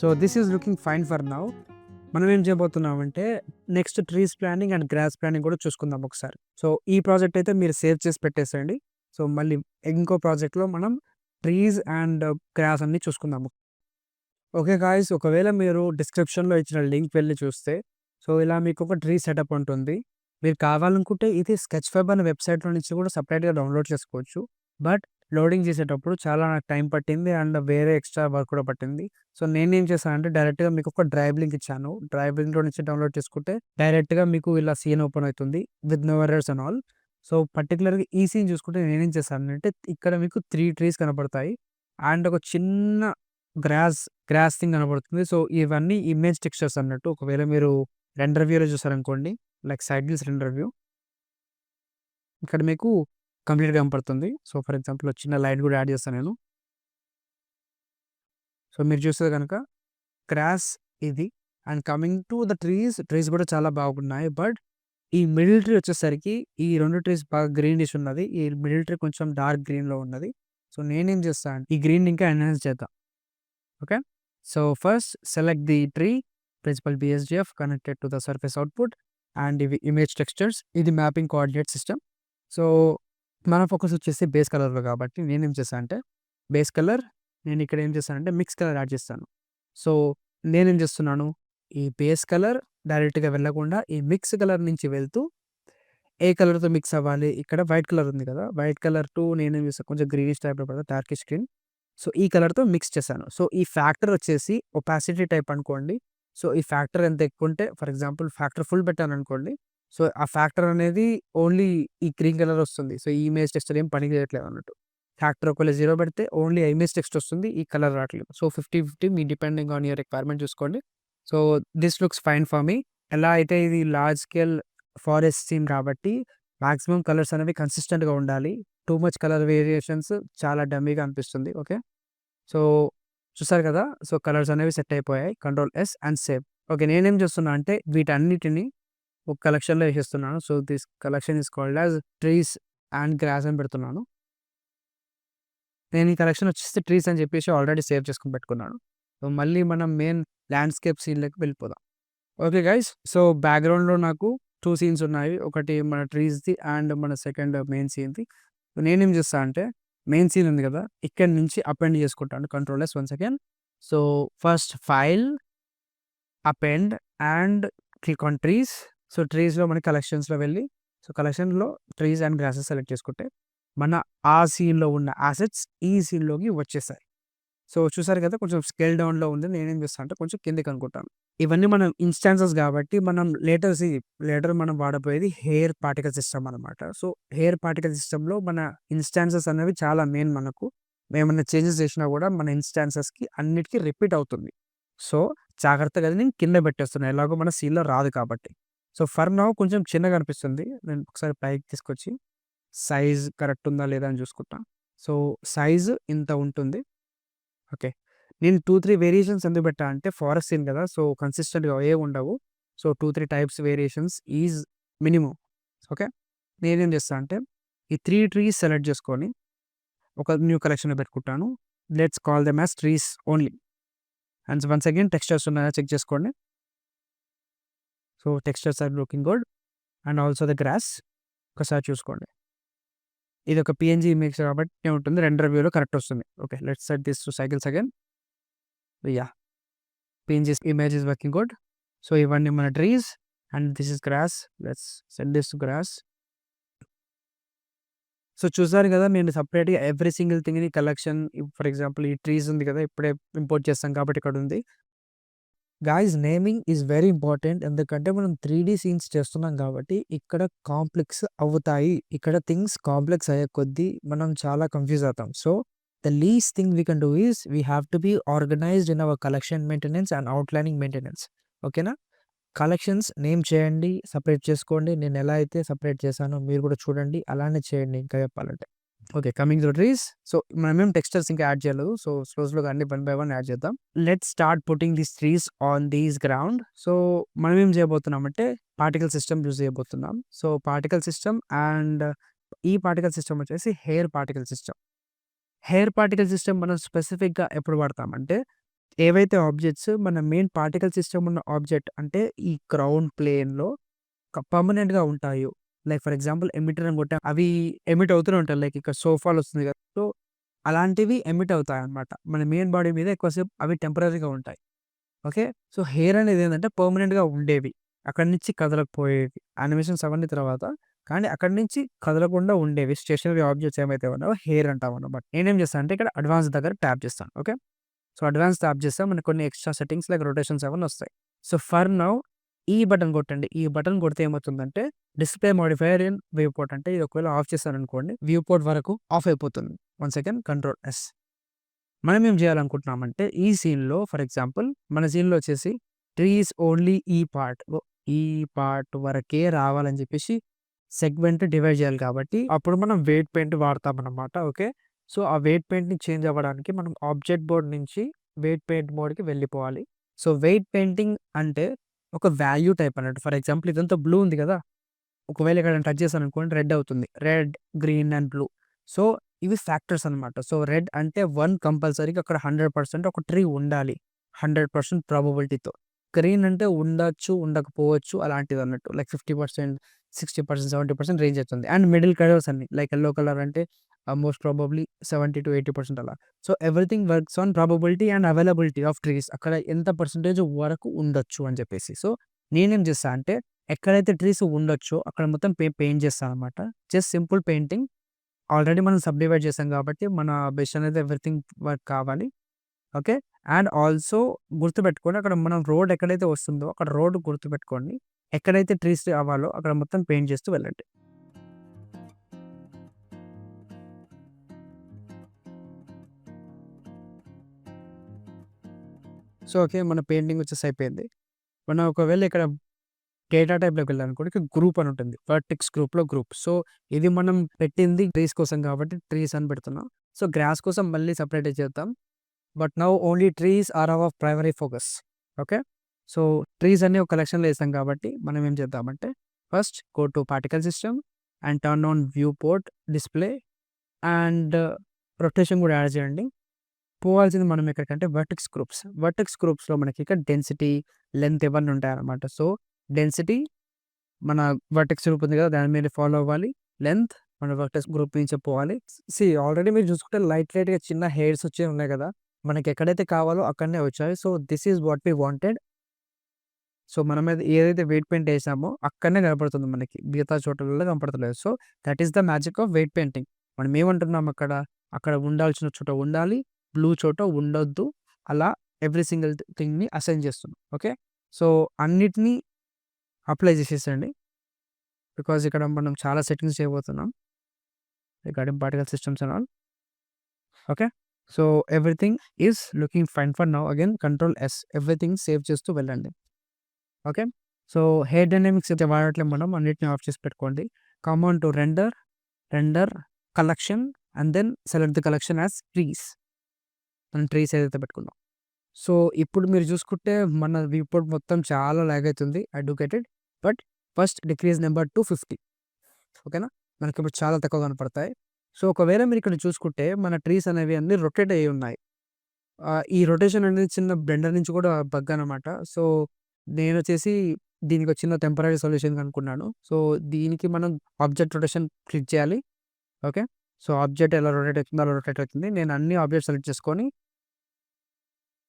So, this is looking fine for now. మనం ఏం చేయబోతున్నామంటే next trees planning and grass planning కూడా చూసుకుందాం ఒకసారి. సో, ఈ ప్రాజెక్ట్ అయితే మీరు సేవ్ చేసి పెట్టేసేయండి. సో, మళ్ళీ ఇంకో ప్రాజెక్ట్‌లో మనం ట్రీస్ అండ్ గ్రాస్ అన్నీ చూసుకుందాము. ఓకే గాయ్స్, ఒకవేళ మీరు డిస్క్రిప్షన్‌లో ఇచ్చిన లింక్ వెళ్లి చూస్తే, సో, ఇలా మీకొక ట్రీ సెటప్ ఉంటుంది. మీరు కావాలనుకుంటే ఇది స్కెచ్ ఫెబ్ అనే వెబ్‌సైట్‌లో నుంచి కూడా సెపరేట్‌గా డౌన్‌లోడ్ చేసుకోవచ్చు. బట్ లోడింగ్ చేసేటప్పుడు చాలా నాకు టైం పట్టింది అండ్ వేరే ఎక్స్‌ట్రా వర్క్ కూడా పట్టింది. సో, నేనేం చేశానంటే డైరెక్ట్‌గా మీకొక డ్రైవ్ లింక్ ఇచ్చాను. డ్రైవ్ లింక్‌లో నుంచి డౌన్‌లోడ్ చేసుకుంటే డైరెక్ట్‌గా మీకు ఇలా సీన్ ఓపెన్ అవుతుంది with no errors and all. So, పర్టిక్యులర్‌గా ఈ సీన్ చూసుకుంటే నేనేం చేశానంటే ఇక్కడ మీకు 3 ట్రీస్ కనపడతాయి. అండ్ ఒక చిన్న గ్రాస్ గ్రాస్ థింగ్ కనబడుతుంది. సో, ఇవన్నీ ఇమేజ్ టెక్స్చర్స్ అన్నట్టు. ఒకవేళ మీరు రెండర్ వ్యూలో చూసారనుకోండి, like side views render view. ఇక్కడ మీకు కంప్లీట్‌గా కనపడుతుంది. సో, ఫర్ ఎగ్జాంపుల్ ఒక చిన్న లైట్ కూడా యాడ్ చేస్తాను నేను. సో, మీరు చూస్తే గనక గ్రాస్ ఇది. And coming to the trees, trees కూడా చాలా బాగున్నాయి. బట్ ఈ మిడిల్ ట్రీ వచ్చేసరికి ఈ 2 ట్రీస్ బాగా గ్రీనిష్ ఉన్నది. ఈ మిడిల్ ట్రీ కొంచెం డార్క్ గ్రీన్‌లో ఉన్నది. సో, నేనేం చేస్తా అంటే ఈ గ్రీన్‌ని ఇంకా ఎన్హాన్స్ చేద్దాం. Okay. So, first select the tree, principled BSDF connected to the surface output and ఇవి ఇమేజ్ టెక్స్చర్స్. ఇది మ్యాపింగ్ కోఆర్డినేట్ సిస్టమ్. సో, మన ఫోకస్ వచ్చేసి బేస్ కలర్‌లో కాబట్టి నేనేం చేశా అంటే బేస్ కలర్, నేను ఇక్కడ ఏం చేశానంటే మిక్స్ కలర్ యాడ్ చేస్తాను. సో, నేనేం చేస్తున్నాను, ఈ బేస్ కలర్ డైరెక్ట్‌గా వెళ్ళకుండా ఈ మిక్స్ కలర్ నుంచి వెళ్తూ ఏ కలర్‌తో మిక్స్ అవ్వాలి, ఇక్కడ వైట్ కలర్ ఉంది కదా! వైట్ కలర్ టు నేనేం చేశాను కొంచెం గ్రీనిష్ టైప్‌లో పడతా డార్కిష్ గ్రీన్. సో, ఈ కలర్‌తో మిక్స్ చేశాను. సో, ఈ ఫ్యాక్టర్ వచ్చేసి ఒపాసిటీ టైప్ అనుకోండి. సో, ఈ ఫ్యాక్టర్ ఎంత ఎక్కువుంటే ఫర్ ఎగ్జాంపుల్ ఫ్యాక్టర్ ఫుల్ పెట్టాననుకోండి. సో, ఆ ఫ్యాక్టర్ అనేది ఓన్లీ ఈ గ్రీన్ కలర్ వస్తుంది. సో, ఈ ఇమేజ్ టెక్స్చర్ ఏం పని చేయట్లేదు అన్నట్టు. ఫ్యాక్టర్ ఒకవేళ 0 పెడితే ఓన్లీ ఆ ఇమేజ్ టెక్స్ట్ వస్తుంది. ఈ కలర్ రావట్లేదు. సో, 50, 50 మీ డిపెండింగ్ ఆన్ యువర్ రిక్వైర్మెంట్ చూసుకోండి. So, this looks fine for me. ఎలా అయితే ఇది లార్జ్ స్కేల్ ఫారెస్ట్ సీన్ కాబట్టి మాక్సిమం కలర్స్ అనేవి కన్సిస్టెంట్‌గా ఉండాలి. టూ మచ్ కలర్ వేరియేషన్స్ చాలా డమ్మీగా అనిపిస్తుంది. ఓకే. సో, చూసారు కదా! సో, కలర్స్ అనేవి సెట్ అయిపోయాయి. Control S and save. Okay. నేనేం చేస్తున్నా అంటే వీటన్నిటిని ఒక కలెక్షన్‌లో ఏసేస్తున్నాను. So, this collection is called as trees and grass అని పెడుతున్నాను. నేను ఈ కలెక్షన్ వచ్చేసి ట్రీస్ అని చెప్పేసి ఆల్రెడీ సేవ్ చేసుకొని పెట్టుకున్నాను. సో, మళ్ళీ మనం మెయిన్ ల్యాండ్‌స్కేప్ సీన్‌లోకి వెళ్ళిపోదాం. Okay guys. సో, బ్యాక్‌గ్రౌండ్‌లో నాకు 2 సీన్స్ ఉన్నాయి. ఒకటి మన ట్రీస్‌ది అండ్ మన సెకండ్ మెయిన్ సీన్‌ది. సో, నేనేం చేస్తా అంటే మెయిన్ సీన్ ఉంది కదా! ఇక్కడి నుంచి అపెండ్ చేసుకుంటాను. Control S once again. So, first file, append and click on trees. So, ట్రీస్‌లో మనకి కలెక్షన్స్‌లో వెళ్ళి సో, కలెక్షన్‌లో ట్రీస్ అండ్ గ్రాసెస్ సెలెక్ట్ చేసుకుంటే మన ఆ సీన్‌లో ఉన్న అసెట్స్ ఈ సీన్‌లోకి వచ్చేసాయి. సో, చూసారు కదా కొంచెం స్కేల్ డౌన్‌లో ఉంది. నేనేం చేస్తా అంటే కొంచెం కిందకి అనుకుంటాను. ఇవన్నీ మనం ఇన్‌స్టాన్సెస్ కాబట్టి మనం లేటర్ మనం వాడబోయేది హెయిర్ పార్టికల్ సిస్టమ్ అనమాట. సో, హెయిర్ పార్టికల్ సిస్టమ్‌లో మన ఇన్‌స్టాన్సెస్ అనేవి చాలా మెయిన్ మనకు. ఏమన్నా చేంజెస్ చేసినా కూడా మన ఇన్‌స్టాన్సెస్‌కి అన్నిటికి రిపీట్ అవుతుంది. సో, జాగ్రత్తగా అది నేను కింద పెట్టేస్తున్నా. ఎలాగో మన సీన్‌లో రాదు కాబట్టి. సో, ఫర్ నౌ కొంచెం చిన్నగా అనిపిస్తుంది. నేను ఒకసారి పైకి తీసుకొచ్చి సైజ్ కరెక్ట్ ఉందా లేదా అని చూసుకుంటా. సో, సైజ్ ఇంత ఉంటుంది. ఓకే. నేను 2, 3 వేరియేషన్స్ ఎందుకు పెట్టా అంటే ఫారెస్ట్ సీన్ కదా! సో, కన్సిస్టెంట్‌గా ఏవుండవు. So, 2, 3 types variations is minimum. Okay. నేనేం చేస్తా అంటే ఈ 3 ట్రీస్ సెలెక్ట్ చేసుకొని ఒక న్యూ కలెక్షన్‌లో పెట్టుకుంటాను. Let's call them as trees only. And once again textures ఉన్నాయా చెక్ చేసుకోండి. So, textures are looking good and also the grass ఒకసారి చూసుకోండి. ఇదొక పీఎన్‌జీ ఇమేజ్ కాబట్టి ఉంటుంది. రెండర్ వ్యూలో కరెక్ట్ వస్తుంది. Okay. Let's set this to cycles again. Yeah! PNG image is working good. So, ఇవన్నీ మన trees and this is grass. Let's set this to grass. So, చూసారు కదా! నేను సెపరేట్‌గా ఎవ్రీ సింగిల్ థింగ్‌ని కలెక్షన్ ఫర్ ఎగ్జాంపుల్ ఈ trees ఉంది కదా! ఇప్పుడే ఇంపోర్ట్ చేస్తాం కాబట్టి ఇక్కడుంది. Guys naming is very important. ఎందుకంటే మనం 3 సీన్స్ చేస్తున్నాం కాబట్టి ఇక్కడ కాంప్లెక్స్ అవుతాయి. ఇక్కడ థింగ్స్ కాంప్లెక్స్ అయ్యే కొద్దీ మనం చాలా కన్‌ఫ్యూజ్ అవుతాం. So, the least thing we can do is we have to be organised in our collection maintenance and outlining maintenance. ఓకేనా? కలెక్షన్స్ నేమ్ చేయండి. సెపరేట్ చేసుకోండి. నేను ఎలా అయితే సెపరేట్ చేశానో మీరు కూడా చూడండి. అలానే చేయండి ఇంకా చెప్పాలంటే. Okay. Coming to trees. So, మనమేం టెక్స్చర్స్ ఇంకా యాడ్ చేయలేదు. సో, స్లోగా అన్ని వన్ బై వన్ యాడ్ చేద్దాం. Let's start putting these trees on these ground. So, మనమేం చేయబోతున్నామంటే పార్టికల్ సిస్టమ్ యూజ్ చేయబోతున్నాం. సో, పార్టికల్ సిస్టమ్ అండ్ ఈ పార్టికల్ సిస్టమ్ వచ్చేసి hair particle system. Hair particle system మనం స్పెసిఫిక్‌గా ఎప్పుడు వాడతామంటే ఏవైతే ఆబ్జెక్ట్స్ మన మెయిన్ పార్టికల్ సిస్టమ్ ఉన్న ఆబ్జెక్ట్ అంటే ఈ గ్రౌండ్ ప్లేన్‌లో పర్మనెంట్‌గా ఉంటాయో. లైక్ ఫర్ ఎగ్జాంపుల్ ఎమిటర్ అని కొట్టాం. అవి ఎమిట్ అవుతూనే ఉంటాయి. లైక్ ఇక్కడ సోఫాలో వస్తుంది కదా! సో, అలాంటివి ఎమిట్ అవుతాయన్నమాట. మన మెయిన్ బాడీ మీద ఎక్కువసేపు అవి టెంపరరీగా ఉంటాయి. ఓకే. సో, హెయిర్ అనేది ఏందంటే పర్మనెంట్‌గా ఉండేవి. అక్కడి నుంచి కదలకపోయేవి. యానిమేషన్స్ అవన్నీ తర్వాత. కానీ అక్కడి నుంచి కదలకుండా ఉండేవి. స్టేషనరీ ఆబ్జెక్ట్స్ ఏమైతే ఉన్నాయో హెయిర్ అంటామన్నమాట. నేనేం చేస్తాను అంటే ఇక్కడ అడ్వాన్స్ దగ్గర ట్యాప్ చేస్తాను. ఓకే. సో, అడ్వాన్స్ ట్యాప్ చేస్తే మనకు కొన్ని ఎక్స్‌ట్రా సెట్టింగ్స్ లైక్ రొటేషన్స్ అవన్నీ వస్తాయి. సో, ఫర్ నౌ ఈ బటన్ కొట్టండి. ఈ బటన్ కొడితే ఏమవుతుందంటే display modifier in view port అంటే ఇది ఒకవేళ ఆఫ్ చేశాననుకోండి వ్యూ పోర్ట్ వరకు ఆఫ్ అయిపోతుంది. One second control yes. మనం ఏం చేయాలనుకుంటున్నామంటే ఈ సీన్‌లో ఫర్ ఎగ్జాంపుల్ మన సీన్‌లో వచ్చేసి ట్రీస్ ఓన్లీ ఈ పార్ట్ వరకే రావాలని చెప్పేసి సెగ్మెంట్ డివైడ్ చేయాలి కాబట్టి అప్పుడు మనం వెయిట్ పెయింట్ వాడతామన్నమాట. ఓకే. సో, ఆ వెయిట్ పెయింట్‌ని చేంజ్ అవ్వడానికి మనం ఆబ్జెక్ట్ బోర్డ్ నుంచి వెయిట్ పెయింట్ మోడ్‌కి వెళ్ళిపోవాలి. సో, వెయిట్ పెయింటింగ్ అంటే ఒక వాల్యూ టైప్ అన్నట్టు. ఫర్ ఎగ్జాంపుల్ ఇదంతా బ్లూ ఉంది కదా! ఒకవేళ ఎక్కడైనా టచ్ చేశాననుకోండి రెడ్ అవుతుంది. Red, green and blue. So, ఇవి ఫ్యాక్టర్స్ అనమాట. సో, రెడ్ అంటే 1 కంపల్సరీగా అక్కడ 100% ఒక ట్రీ ఉండాలి. 100% ప్రాబబిలిటీతో. గ్రీన్ అంటే ఉండొచ్చు, ఉండకపోవచ్చు అలాంటిదన్నట్టు. లైక్ 50%, 60%, 70% రేంజ్ అవుతుంది. అండ్ మిడిల్ కలర్స్ అన్ని లైక్ యెల్లో కలర్ అంటే మోస్ట్ ప్రాబబ్లీ 70-80% అలా. So, everything works on probability and availability of trees. అక్కడ ఎంత పర్సెంటేజ్ వరకు ఉండొచ్చు అని చెప్పేసి. సో, నేనేం చేస్తా అంటే ఎక్కడైతే ట్రీస్ ఉండొచ్చో అక్కడ మొత్తం పెయింట్ చేస్తాననమాట. Just simple painting. ఆల్రెడీ మనం సబ్ డివైడ్ చేసాం కాబట్టి మన బెస్ట్ అనేది ఎవ్రీథింగ్ వర్క్ కావాలి. ఓకే. అండ్ ఆల్సో గుర్తుపెట్టుకోండి అక్కడ మనం రోడ్ ఎక్కడైతే వస్తుందో అక్కడ రోడ్ గుర్తుపెట్టుకోండి. ఎక్కడైతే ట్రీస్ అవ్వాలో అక్కడ మొత్తం పెయింట్ చేస్తూ వెళ్ళండి. So, okay. మన పెయింటింగ్ వచ్చేసి అయిపోయింది. మనం ఒకవేళ ఇక్కడ డేటా టైప్‌లోకి వెళ్ళామనుకోండి ఇక్కడ గ్రూప్ అని ఉంటుంది. వర్టెక్స్ గ్రూప్‌లో గ్రూప్. సో, ఇది మనం పెట్టింది ట్రీస్ కోసం కాబట్టి ట్రీస్ అని పెడుతున్నాం. సో, గ్రాస్ కోసం మళ్ళీ సెపరేట్‌గా చేద్దాం. But now only trees are our primary focus. Okay. So, trees అన్ని ఒక కలెక్షన్‌లో ఏసాం కాబట్టి మనం ఏం చేద్దామంటే first go to particle system and turn on viewport display and rotation కూడా యాడ్ చేయండి. పోవాల్సింది మనం ఎక్కడికంటే వర్టెక్స్ గ్రూప్స్. వర్టెక్స్ గ్రూప్స్‌లో మనకి ఇక్కడ డెన్సిటీ, లెంత్ ఇవన్నీ ఉంటాయన్నమాట. సో, డెన్సిటీ మన వర్టెక్స్ గ్రూప్ ఉంది కదా! దాని మీద ఫాలో అవ్వాలి. లెంత్ మన వర్టెక్స్ గ్రూప్ నుంచే పోవాలి. ఆల్రెడీ మీరు చూసుకుంటే లైట్‌గా చిన్న హెయిర్స్ వచ్చేవి ఉన్నాయి కదా! మనకి ఎక్కడైతే కావాలో అక్కడనే వచ్చాయి. So, this is what we wanted. So, మన మీద ఏదైతే వెయిట్ పెయింట్ ఏసామో అక్కడనే కనపడుతుంది మనకి. మిగతా చోట్లలో కనపడతలేదు. So, that is the magic of weight painting. మనం ఏమంటున్నాం అక్కడ, అక్కడ ఉండాల్సిన చోట ఉండాలి. బ్లూ చోట ఉండొద్దు. అలా ఎవ్రీ సింగిల్ థింగ్‌ని అసైన్ చేస్తున్నాం. ఓకే. సో, అన్నిటిని అప్లై చేసేసేయండి. బికాజ్ ఇక్కడ మనం చాలా సెట్టింగ్స్ చేయబోతున్నాం regarding particle systems and all. Okay. So, everything is looking fine for now. Again control yes everything save చేస్తూ వెళ్ళండి. ఓకే. సో, హెయిర్ డైనమిక్స్ అయితే వాడట్లేదు మనం. అన్నిటిని ఆఫ్ చేసి పెట్టుకోండి. Come on to render collection and then select the collection as trees. మనం trees ఏదైతే పెట్టుకున్నాం. సో, ఇప్పుడు మీరు చూసుకుంటే మన విపోర్ట్ మొత్తం చాలా లాగ్ అవుతుంది. I do get it. But first decrease number to 50. ఓకేనా. మనకి ఇప్పుడు చాలా తక్కువ కనపడతాయి. సో, ఒకవేళ మీరు ఇక్కడ చూసుకుంటే మన ట్రీస్ అనేవి అన్నీ రొటేట్ అయ్యి ఉన్నాయి. ఈ రొటేషన్ అనేది చిన్న బ్లెండర్ నుంచి కూడా బగ్ అనమాట. సో, నేనొచ్చేసి దీనికి ఒక చిన్న టెంపరరీ సొల్యూషన్ కనుక్కున్నాను. సో, దీనికి మనం ఆబ్జెక్ట్ రొటేషన్ క్లిక్ చేయాలి. ఓకే. సో, ఆబ్జెక్ట్ ఎలా రొటేట్ అవుతుందో అలా రొటేట్ అవుతుంది. నేను అన్ని ఆబ్జెక్ట్స్ సెలెక్ట్ చేసుకొని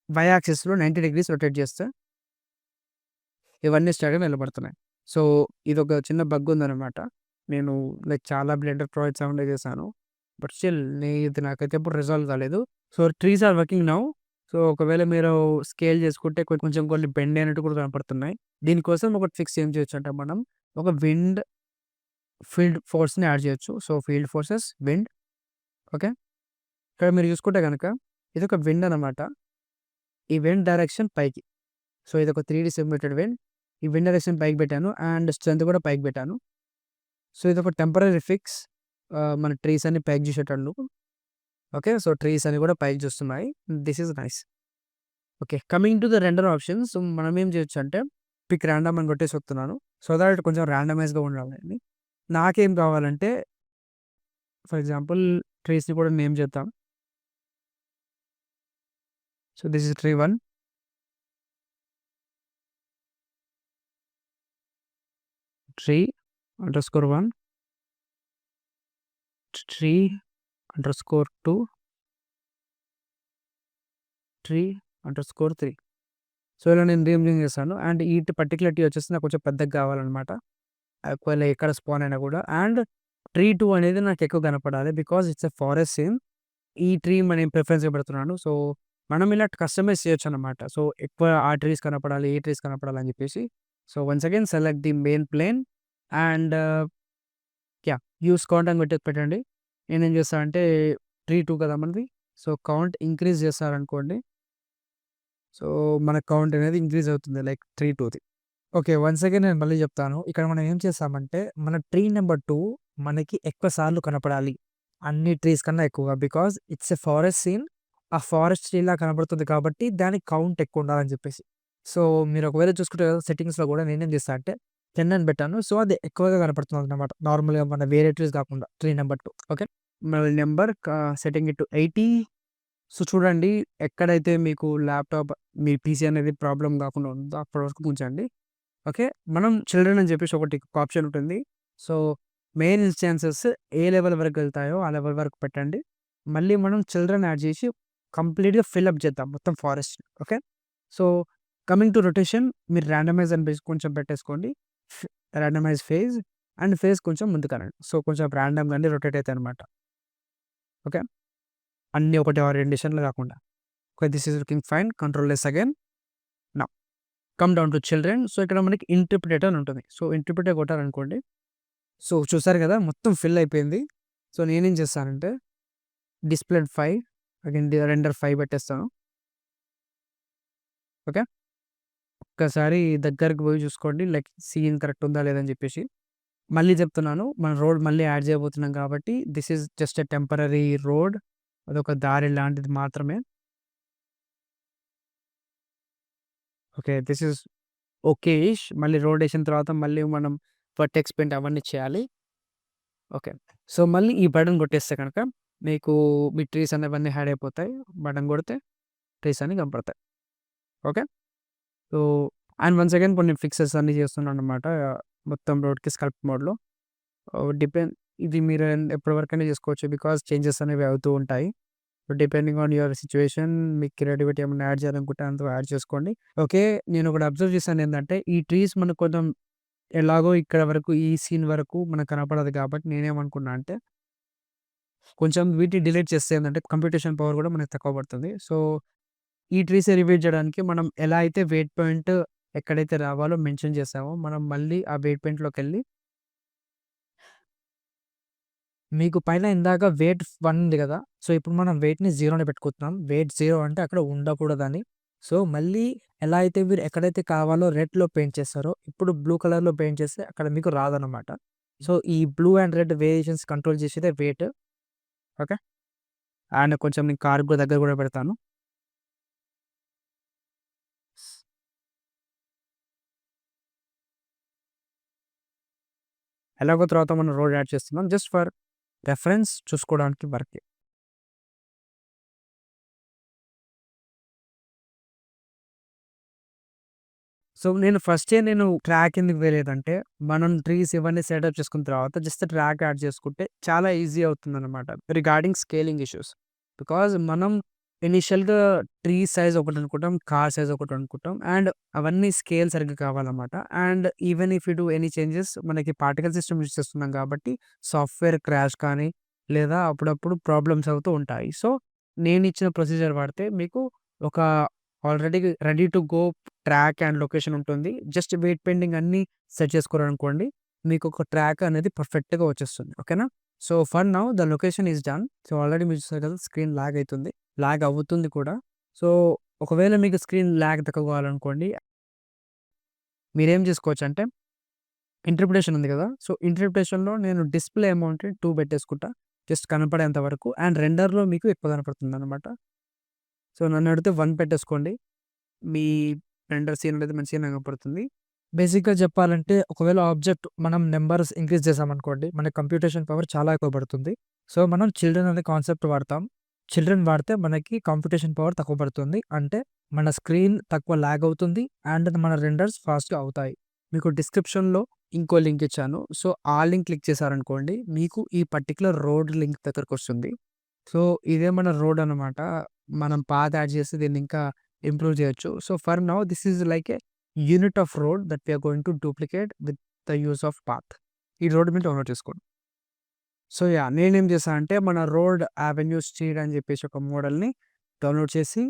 వై యాక్సిస్‌లో 90 డిగ్రీస్ రొటేట్ చేస్తే ఇవన్నీ స్ట్రెయిట్‌గా నిలబడుతున్నాయి. సో, ఇదొక చిన్న బగ్ ఉందనమాట. నేను లైక్ చాలా బ్లెండర్ ప్రాజెక్ట్స్ ఏమన్నా చేశాను. బట్ స్టిల్ ఇది నాకైతే ఎప్పుడు రిజాల్వ్ కాలేదు. So, trees are working now. So, ఒకవేళ మీరు స్కేల్ చేసుకుంటే కొంచెం కొన్ని బెండ్ అయినట్టు కూడా కనపడుతున్నాయి. దీనికోసం ఒకటి ఫిక్స్ ఏం చేయొచ్చంటే మనం ఒక ఫీల్డ్ ఫోర్స్‌ని యాడ్ చేయొచ్చు. So, field forces wind. Okay. ఇక్కడ మీరు చూసుకుంటే గనక ఇదొక విండ్ అనమాట. ఈ విండ్ డైరెక్షన్ పైకి. సో, ఇదొక 3D సిమ్యులేటెడ్ విండ్. ఈ విండ్ డైరెక్షన్ పైకి పెట్టాను అండ్ స్ట్రెంత్ కూడా పైకి పెట్టాను. సో, ఇదొక టెంపరరీ ఫిక్స్. మన ట్రీస్ అన్ని పైకి చూసేటందుకు. ఓకే. సో, ట్రీస్ అన్ని కూడా పైకి చూస్తున్నాయి. This is nice. Okay. Coming to the render options. మనం ఏం చేయొచ్చంటే పిక్ రాండమ్ అని కొట్టేసి వస్తున్నాను. సో దట్ కొంచెం రాండమైజ్‌గా ఉండాలని. నాకేం కావాలంటే ఫర్ ఎగ్జాంపుల్ ట్రీస్‌ని కూడా నేమ్ చేద్దాం. So, this is tree 1. Tree underscore 1. Tree underscore 2. Tree underscore 3. So, ఇలా నేను నేమింగ్ చేశాను. అండ్ ఈ పర్టిక్యులర్ ట్రీ వచ్చేసి నాకు కొంచెం పెద్దగా కావాలనమాట. ఒకవేళ ఎక్కడ స్పాన్ అయినా కూడా. అండ్ ట్రీ 2 అనేది నాకు ఎక్కువ కనపడాలి. Because it's a forest scene. ఈ ట్రీ నేను ప్రిఫరెన్స్‌గా పెడుతున్నాను. సో, మనం ఇలా కస్టమైజ్ చేయొచ్చనమాట. సో, ఎక్కువ ఆ ట్రీస్ కనపడాలి, ఏ ట్రీస్ కనపడాలి అని చెప్పేసి. So, once again select the main plane and use count అని పెట్టండి. నేనేం చేస్తా అంటే ట్రీ 2 కదా మనది. సో, కౌంట్ ఇంక్రీజ్ చేశారనుకోండి. సో, మన కౌంట్ అనేది ఇంక్రీజ్ అవుతుంది లైక్ 3, 2ది. ఓకే. వన్స్ అగైన్ నేను మళ్ళీ చెప్తాను. ఇక్కడ మనం ఏం చేస్తామంటే మన ట్రీ నంబర్ 2 మనకి ఎక్కువ సార్లు కనపడాలి. అన్ని ట్రీస్ కన్నా ఎక్కువగా. Because it's a forest scene. ఆ ఫారెస్ట్ ట్రీలా కనపడుతుంది కాబట్టి దానికి కౌంట్ ఎక్కువ ఉండాలని చెప్పేసి. సో, మీరు ఒకవేళ చూసుకుంటే సెట్టింగ్స్‌లో కూడా నేనేం చేస్తా అంటే 10 అని పెట్టాను. సో, అది ఎక్కువగా కనపడుతుందన్నమాట. నార్మల్‌గా మన వేరే ట్రీస్ కాకుండా ట్రీ నంబర్ 2. ఓకే. మళ్ళీ సెట్టింగ్ ఇట్ టు 80. సో, చూడండి ఎక్కడైతే మీకు ల్యాప్‌టాప్ మీ పీసీ అనేది ప్రాబ్లమ్ కాకుండా ఉందో అప్పటి వరకు ఉంచండి. ఓకే. మనం చిల్డ్రన్ అని చెప్పేసి ఒక ఆప్షన్ ఉంటుంది. సో, మెయిన్ ఇన్‌స్టాన్సెస్ ఏ లెవెల్ వరకు వెళ్తాయో ఆ లెవెల్ వరకు పెట్టండి. మళ్ళీ మనం చిల్డ్రన్ యాడ్ చేసి కంప్లీట్‌గా ఫిల్ అప్ చేద్దాం మొత్తం forest. Okay. So, coming to rotation మీరు రాండమైజ్ అని కొంచెం పెట్టేసుకోండి. ఫ్ రాండమైజ్ ఫేజ్ అండ్ ఫేజ్ కొంచెం ముందుకనండి. సో, కొంచెం రాండమ్‌గా అన్ని రొటేట్ అయితాయన్నమాట. ఓకే. అన్నీ ఒకటి ఆర్ రెండిషన్‌లో కాకుండా. Okay. This is looking fine. Control S again. Now come down to children. So, ఇక్కడ మనకి ఇంటర్ప్రిటర్ అని ఉంటుంది. So, interpreter కొట్టారనుకోండి. సో, చూసారు కదా మొత్తం ఫిల్ అయిపోయింది. సో, నేనేం చేస్తానంటే డిస్‌ప్లే 5 అగైన్ రెండర్ 5 పెట్టేస్తాను. ఓకే. ఒక్కసారి దగ్గరికి పోయి చూసుకోండి లైక్ సీన్ కరెక్ట్ ఉందా లేదా అని చెప్పేసి. మళ్ళీ చెప్తున్నాను. మనం రోడ్ మళ్ళీ యాడ్ చేయబోతున్నాం కాబట్టి this is just a temporary road. అదొక దారి లాంటిది మాత్రమే. ఓకే. This is okayish. మళ్ళీ రోడ్ ఏసిన తర్వాత మళ్ళీ మనం వర్టెక్స్ పెయింట్ అవన్నీ చేయాలి. ఓకే. సో, మళ్ళీ ఈ బటన్ కొట్టేస్తే కనుక మీకు మీ ట్రీస్ అనేవన్నీ యాడ్ అయిపోతాయి. బటన్ కొడితే ట్రీస్ అన్నీ కనపడతాయి. Okay. So, and once again కొన్ని ఫిక్సెస్ అన్నీ చేస్తున్నానన్నమాట. మొత్తం రోడ్‌కి స్కల్ప్ట్ మోడ్‌లో. ఇది మీరు ఎప్పటి వరకైనా చేసుకోవచ్చు. బికాజ్ చేంజెస్ అనేవి అవుతూ ఉంటాయి. డిపెండింగ్ ఆన్ యువర్ సిట్యుయేషన్ మీకు క్రియేటివిటీ ఏమన్నా యాడ్ చేయాలనుకుంటే అందులో యాడ్ చేసుకోండి. ఓకే. నేను ఒకటి అబ్జర్వ్ చేశాను ఏందంటే ఈ ట్రీస్ మనకు కొంచెం ఎలాగో ఇక్కడ వరకు ఈ సీన్ వరకు మనకు కనపడదు కాబట్టి నేనేమనుకున్నా అంటే కొంచెం వీటిని డిలీట్ చేస్తే ఏందంటే కంప్యూటేషన్ పవర్ కూడా మనకి తక్కువ పడుతుంది. సో, ఈ ట్రీస్ రివీల్ చేయడానికి మనం ఎలా అయితే వెయిట్ పాయింట్ ఎక్కడైతే రావాలో మెన్షన్ చేసామో, మనం మళ్ళీ ఆ వెయిట్ పాయింట్‌లోకెళ్ళి మీకు పైన ఇందాక వెయిట్ 1 ఉంది గదా! సో, ఇప్పుడు మనం వెయిట్‌ని 0నే పెట్టుకుంటున్నాం. వెయిట్ 0 అంటే అక్కడ ఉండకూడదని. సో, మళ్ళీ ఎలా అయితే మీరు ఎక్కడైతే కావాలో రెడ్‌లో పెయింట్ చేస్తారో, ఇప్పుడు బ్లూ కలర్‌లో పెయింట్ చేస్తే అక్కడ మీకు రాదనమాట. సో, ఈ blue and red variations control చేసేదే వెయిట్. ఓకే. అండ్ కొంచెం నేను కార్‌కి కూడా దగ్గర కూడా పెడతాను. ఎలాగో తర్వాత మనం రోడ్ యాడ్ చేస్తున్నాం. జస్ట్ ఫర్ రెఫరెన్స్ చూసుకోవడానికి వరకే. సో, నేను ట్రాక్ ఎందుకు వేయలేదంటే, మనం ట్రీస్ ఇవన్నీ సెటప్ చేసుకున్న తర్వాత జస్ట్ ట్రాక్ యాడ్ చేసుకుంటే చాలా ఈజీ అవుతుందనమాట. Regarding scaling issues. బికాజ్ మనం ఇనిషియల్‌గా ట్రీ సైజ్ ఒకటనుకుంటాం, కార్ సైజ్ ఒకటనుకుంటాం. అండ్ అవన్నీ స్కేల్ సరిగ్గా కావాలన్నమాట. And even if you do any changes మనకి పార్టికల్ సిస్టమ్ యూజ్ చేస్తున్నాం కాబట్టి సాఫ్ట్‌వేర్ క్రాష్ కానీ, లేదా అప్పుడప్పుడు ప్రాబ్లమ్స్ అవుతూ ఉంటాయి. సో, నేనిచ్చిన ప్రొసీజర్ వాడితే మీకు ఒక already ready to go track and location ఉంటుంది. జస్ట్ వెయిట్ పెండింగ్ అన్నీ సెట్ చేసుకున్నారనుకోండి, మీకొక ట్రాక్ అనేది పర్ఫెక్ట్‌గా వచ్చేస్తుంది. ఓకేనా? So, for now the location is done. So, already మీరు చూసారు కదా! స్క్రీన్ లాగ్ అయితుంది. లాగ్ అవుతుంది కూడా. సో, ఒకవేళ మీకు స్క్రీన్ లాగ్ తక్కువ కావాలనుకోండి, మీరేం చేసుకోవచ్చంటే ఇంటర్ప్రిటేషన్ ఉంది కదా! సో, ఇంటర్ప్రిటేషన్‌లో నేను డిస్‌ప్లే అమౌంట్ 2 పెట్టేసుకుంటా. జస్ట్ కనపడేంత వరకు. అండ్ రెండర్‌లో మీకు ఎక్కువ కనపడుతుందనమాట. సో, నన్నడిగితే 1 పెట్టేసుకోండి. మీ రెండర్ సీన్ అనేది మంచిగానే కనపడుతుంది. బేసిక్‌గా చెప్పాలంటే ఒకవేళ ఆబ్జెక్ట్ మనం నంబర్స్ ఇంక్రీజ్ చేసామనుకోండి, మన కంప్యూటేషన్ పవర్ చాలా ఎక్కువ పడుతుంది. సో, మనం చిల్డ్రన్ అనే కాన్సెప్ట్ వాడతాం. చిల్డ్రన్ వాడితే మనకి కంప్యూటేషన్ పవర్ తక్కువ పడుతుంది. అంటే మన స్క్రీన్ తక్కువ లాగ్ అవుతుంది. అండ్ మన రెండర్స్ ఫాస్ట్‌గా అవుతాయి. మీకు డిస్క్రిప్షన్‌లో ఇంకో లింక్ ఇచ్చాను. సో, ఆ లింక్ క్లిక్ చేశారనుకోండి, మీకు ఈ పర్టిక్యులర్ రోడ్ లింక్ దగ్గరకొస్తుంది. సో, ఇదే మన రోడ్ అనమాట. మనం పాత్ యాడ్ చేసి దీన్ని ఇంకా ఇంప్రూవ్ చేయొచ్చు. So, for now this is like a unit of road that we are going to duplicate with the use of path. ఈ రోడ్ మీరు డౌన్‌లోడ్ చేసుకోండి. So, yeah! నేనేం చేశా అంటే మన రోడ్ అవెన్యూ స్ట్రీట్ అని చెప్పేసి ఒక మోడల్‌ని డౌన్‌లోడ్ చేసి,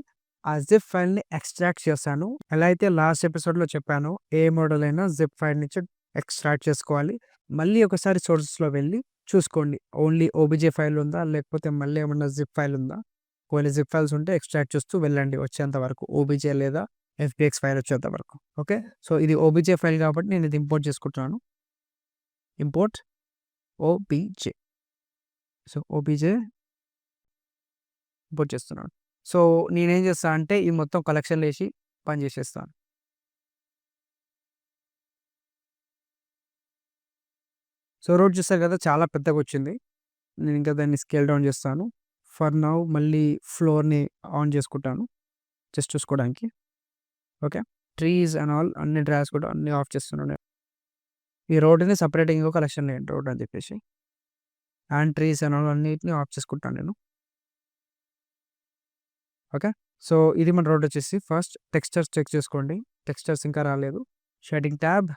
ఆ జిప్ ఫైల్‌ని ఎక్స్ట్రాక్ట్ చేశాను. ఎలా అయితే లాస్ట్ ఎపిసోడ్‌లో చెప్పానో ఏ మోడల్ అయినా జిప్ ఫైల్ నుంచి ఎక్స్ట్రాక్ట్ చేసుకోవాలి. మళ్ళీ ఒకసారి సోర్సెస్‌లో వెళ్ళి చూసుకోండి. ఓన్లీ ఓబీజే ఫైల్ ఉందా? లేకపోతే మళ్ళీ ఏమన్నా జిప్ ఫైల్ ఉందా? ఒకవేళ జిప్ ఫైల్స్ ఉంటే ఎక్స్ట్రాక్ట్ చేస్తూ వెళ్ళండి వచ్చేంత వరకు. ఓబీజే లేదా ఎఫ్‌పిఎక్స్ ఫైల్ వచ్చేంత వరకు. ఓకే. సో, ఇది ఓబీజే ఫైల్ కాబట్టి నేను ఇది ఇంపోర్ట్ చేసుకుంటున్నాను. Import OBJ. So, OBJ import చేస్తున్నాను. సో, నేనేం చేస్తా అంటే ఈ మొత్తం కలెక్షన్‌లో ఏసి పని చేసేస్తాను. సో, రోడ్ చూసారు కదా! చాలా పెద్దగొచ్చింది. నేను ఇంకా దాన్ని స్కేల్ డౌన్ చేస్తాను. ఫర్ నౌ మళ్ళీ ఫ్లోర్‌ని ఆన్ చేసుకుంటాను. జస్ట్ చూసుకోవడానికి. ఓకే. ట్రీస్ అండ్ ఆల్ అన్ని డ్రాగ్స్ కూడా అన్నీ ఆఫ్ చేస్తున్నాను. ఈ రోడ్‌ని సెపరేట్‌గా ఇంకో కలెక్షన్‌లో ఎయండి రోడ్ అని చెప్పేసి. అండ్ ట్రీస్ అండ్ ఆల్ అన్నిటిని ఆఫ్ చేసుకుంటాను నేను. ఓకే. సో, ఇది మన రోడ్ వచ్చేసి ఫస్ట్ టెక్స్చర్స్ చెక్ చేసుకోండి. టెక్స్చర్స్ ఇంకా రాలేదు. Shading tab.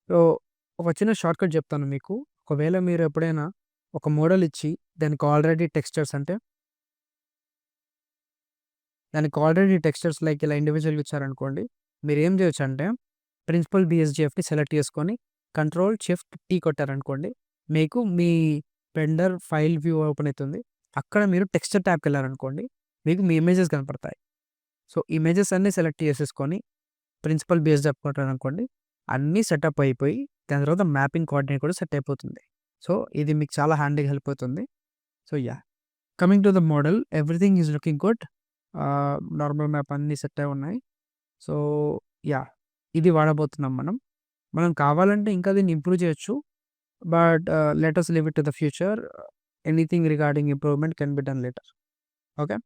సో, ఒక చిన్న షార్ట్‌కట్ చెప్తాను మీకు. ఒకవేళ మీరు ఎప్పుడైనా ఒక మోడల్ ఇచ్చి దానికి ఆల్రెడీ టెక్స్చర్స్ లైక్ ఇలా ఇండివిడ్యువల్‌గా ఇచ్చారనుకోండి. మీరేం చేయొచ్చంటే ప్రిన్సిపల్ బీఎస్‌జీఎఫ్‌ని సెలెక్ట్ చేసుకొని కంట్రోల్ షిఫ్ట్ టీ కొట్టారనుకోండి. మీకు మీ బ్లెండర్ ఫైల్ వ్యూ ఓపెన్ అయితుంది. అక్కడ మీరు టెక్స్చర్ ట్యాబ్‌కెళ్లారనుకోండి. మీకు మీ ఇమేజెస్ కనపడతాయి. సో, ఇమేజెస్ అన్నీ సెలెక్ట్ చేసేసుకొని ప్రిన్సిపల్ బీఎస్‌జీఎఫ్ కొట్టారనుకోండి. అన్నీ సెటప్ అయిపోయి దాని తర్వాత మ్యాపింగ్ కోఆర్డినేట్ కూడా సెట్ అయిపోతుంది. సో, ఇది మీకు చాలా హ్యాండీగా హెల్ప్ అవుతుంది. So, yeah! Coming to the model everything is looking good. Normal map అన్నీ సెట్ అయి ఉన్నాయి. So, yeah! ఇది వాడబోతున్నాం మనం. మనం కావాలంటే ఇంకా దీన్ని ఇంప్రూవ్ చేయొచ్చు. But let us leave it to the future. Anything regarding improvement can be done later. Okay.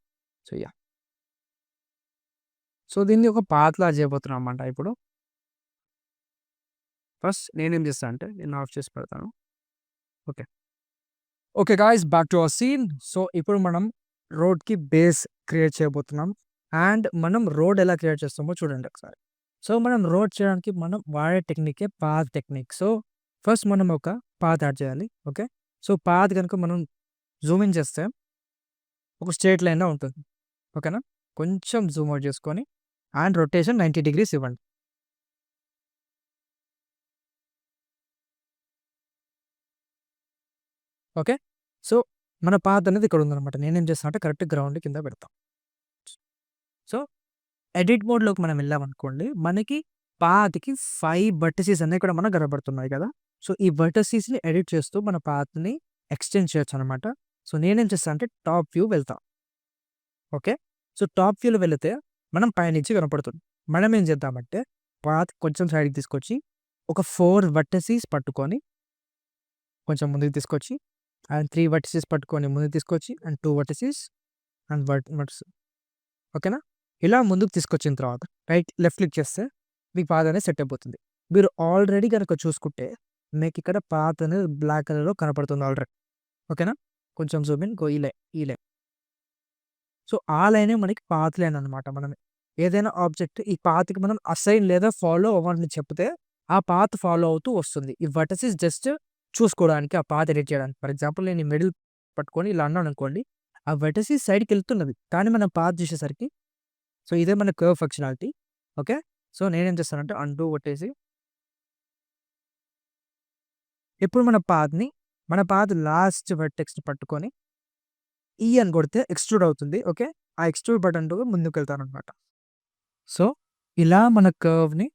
So, yeah! So, దీన్ని ఒక పాత్‌లా చేయబోతున్నాం అన్నమాట ఇప్పుడు. ఫస్ట్ నేనేం చేస్తా అంటే దీన్ని ఆఫ్ చేసి పెడతాను. Okay. Okay guys back to our scene. So, ఇప్పుడు మనం రోడ్‌కి బేస్ క్రియేట్ చేయబోతున్నాం. అండ్ మనం రోడ్ ఎలా క్రియేట్ చేస్తామో చూడండి ఒకసారి. సో, మనం రోడ్ చేయడానికి మనం వాడే టెక్నికే పాత్ టెక్నిక్. సో, ఫస్ట్ మనం ఒక పాత్ యాడ్ చేయాలి. ఓకే. సో, పాత్ గనుక మనం జూమ్ ఇన్ చేస్తే ఒక స్ట్రెయిట్ లైన్‌లో ఉంటుంది. ఓకేనా? కొంచెం జూమ్ ఔట్ చేసుకొని అండ్ రొటేషన్ 90 డిగ్రీస్ ఇవ్వండి. ఓకే. సో, మన పాత్ అనేది ఇక్కడ ఉందనమాట. నేనేం చేస్తా అంటే కరెక్ట్ గ్రౌండ్ కింద పెడతా. సో, ఎడిట్ మోడ్‌లోకి మనం వెళ్ళామనుకోండి, మనకి పాత్‌కి 5 వెర్టిసెస్ అనేవి ఇక్కడ మనకు కనబడుతున్నాయి కదా! సో, ఈ వెర్టిసెస్‌ని ఎడిట్ చేస్తూ మన పాత్‌ని ఎక్స్‌టెండ్ చేయొచ్చనమాట. సో, నేనేం చేస్తా అంటే టాప్ వ్యూ వెళ్తా. ఓకే. సో, టాప్ వ్యూలో వెళితే మనం పైనుంచి కనపడుతుంది. మనం ఏం చేద్దామంటే పాత్ కొంచెం సైడ్‌కి తీసుకొచ్చి ఒక 4 వెర్టిసెస్ పట్టుకొని కొంచెం ముందుకు తీసుకొచ్చి అండ్ 3 వెర్టిసెస్ పట్టుకొని ముందుకు తీసుకొచ్చి అండ్ 2 వెర్టిసెస్ అండ్ ఓకేనా? ఇలా ముందుకు తీసుకొచ్చిన తర్వాత లెఫ్ట్ క్లిక్ చేస్తే మీకు పాత్ అనేది సెట్ అయిపోతుంది. మీరు ఆల్రెడీ గనక చూసుకుంటే మీకిక్కడ పాత్ అనేది బ్లాక్ కలర్‌లో కనపడుతుంది ఆల్రెడీ. ఓకేనా? కొంచెం జూమ్ ఇన్ ఈ లైన్. సో, ఆ లైనే మనకి పాత్ లైన్ అనమాట. మనం ఏదైనా ఆబ్జెక్ట్ ఈ పాత్‌కి మనం అసైన్ లేదా ఫాలో అవ్వమని చెప్తే ఆ పాత్ ఫాలో అవుతూ వస్తుంది. ఈ వెర్టిసెస్ జస్ట్ చూసుకోవడానికి ఆ పాత్ ఎడిట్ చేయడానికి. ఫర్ ఎగ్జాంపుల్ నేను ఈ మిడిల్ పట్టుకొని ఇలా అన్నాననుకోండి. ఆ వెర్టిసెస్ సైడ్‌కెళ్తున్నవి. కానీ మనం పాత్ చూసేసరికి సో, ఇదే మన కర్వ్ ఫంక్షనాలిటీ. ఓకే. సో, నేనేం చేస్తానంటే అండూ కొట్టేసి ఇప్పుడు మన పాత్ లాస్ట్ వెర్టెక్స్‌ని పట్టుకొని ఈ అని కొడితే ఎక్స్‌ట్రూడ్ అవుతుంది. ఓకే. ఆ ఎక్స్‌ట్రూడ్ బటన్‌తో ముందుకెళ్తాననమాట. సో, ఇలా మన కర్వ్‌ని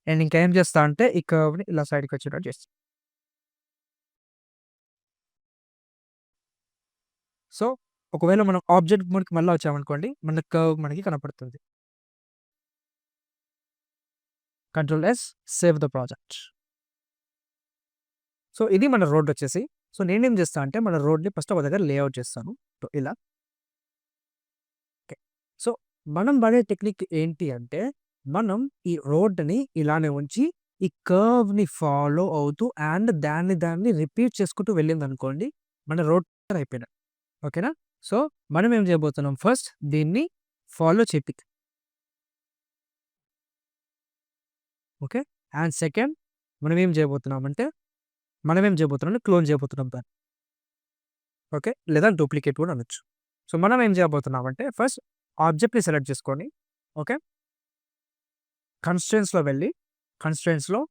నేను ఇంకా ఏం చేస్తా అంటే ఈ కర్వ్‌ని ఇలా సైడ్‌కొచ్చేటట్టు చేస్తా. సో, ఒకవేళ మనం ఆబ్జెక్ట్ మోడ్‌కి మళ్ళా వచ్చామనుకోండి, మన కర్వ్ మనకి కనపడుతుంది. Control yes save the project. So, ఇది మన రోడ్ వచ్చేసి. సో, నేనేం చేస్తా అంటే మన రోడ్‌ని ఫస్ట్ ఒక దగ్గర లేఔట్ చేస్తాను. సో, ఇలా. ఓకే. సో, మనం వాడే టెక్నిక్ ఏంటి అంటే, మనం ఈ రోడ్‌ని ఇలానే ఉంచి, ఈ కర్వ్‌ని ఫాలో అవుతూ అండ్ దాన్ని రిపీట్ చేసుకుంటూ వెళ్ళిందనుకోండి, మన రోడ్ అయిపోయినట్టు. ఓకేనా? సో, మనం ఏం చేయబోతున్నాం ఫస్ట్ దీన్ని ఫాలో ఓకే. అండ్ సెకండ్ మనం ఏం చేయబోతున్నాం అంటే క్లోన్ చేయబోతున్నాం దాన్ని. ఓకే. లేదా డూప్లికేట్ కూడా అనొచ్చు. సో, మనం ఏం చేయబోతున్నామంటే ఫస్ట్ ఆబ్జెక్ట్‌ని సెలెక్ట్ చేసుకొని ఓకే. కన్‌స్ట్రెయింట్స్‌లో వెళ్ళి కన్‌స్ట్రెయింట్స్‌లో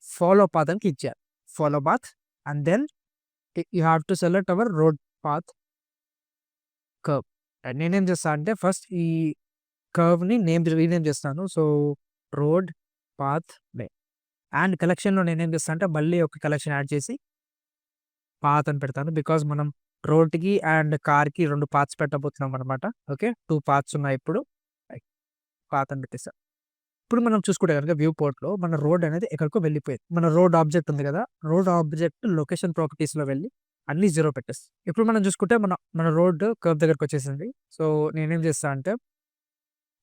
ఫాలో పాత్ అని క్లిక్ చేయాలి. Follow path and then you have to select our road path curve. And నేనేం చేస్తా అంటే ఫస్ట్ ఈ కర్వ్‌ని రీనేమ్ చేస్తాను. So, road path way and కలెక్షన్‌లో నేనేం చేస్తా అంటే మళ్ళీ ఒక కలెక్షన్ యాడ్ చేసి పాత్ అని పెడతాను. బికాజ్ మనం రోడ్‌కి అండ్ కార్‌కి 2 పాత్స్ పెట్టబోతున్నాం అనమాట. ఓకే. 2 పాత్స్ ఉన్నాయి ఇప్పుడు. పాత్ అని పెట్టేసా. ఇప్పుడు మనం చూసుకుంటే గనుక వ్యూ పోర్ట్‌లో మన రోడ్ అనేది ఎక్కడికో వెళ్ళిపోయింది. మన రోడ్ ఆబ్జెక్ట్ ఉంది కదా! రోడ్ ఆబ్జెక్ట్ లొకేషన్ ప్రాపర్టీస్‌లో వెళ్ళి అన్నీ 0 పెట్టేస్తా. ఇప్పుడు మనం చూసుకుంటే మన రోడ్ కర్వ్ దగ్గరికొచ్చేసింది. సో, నేనేం చేస్తా అంటే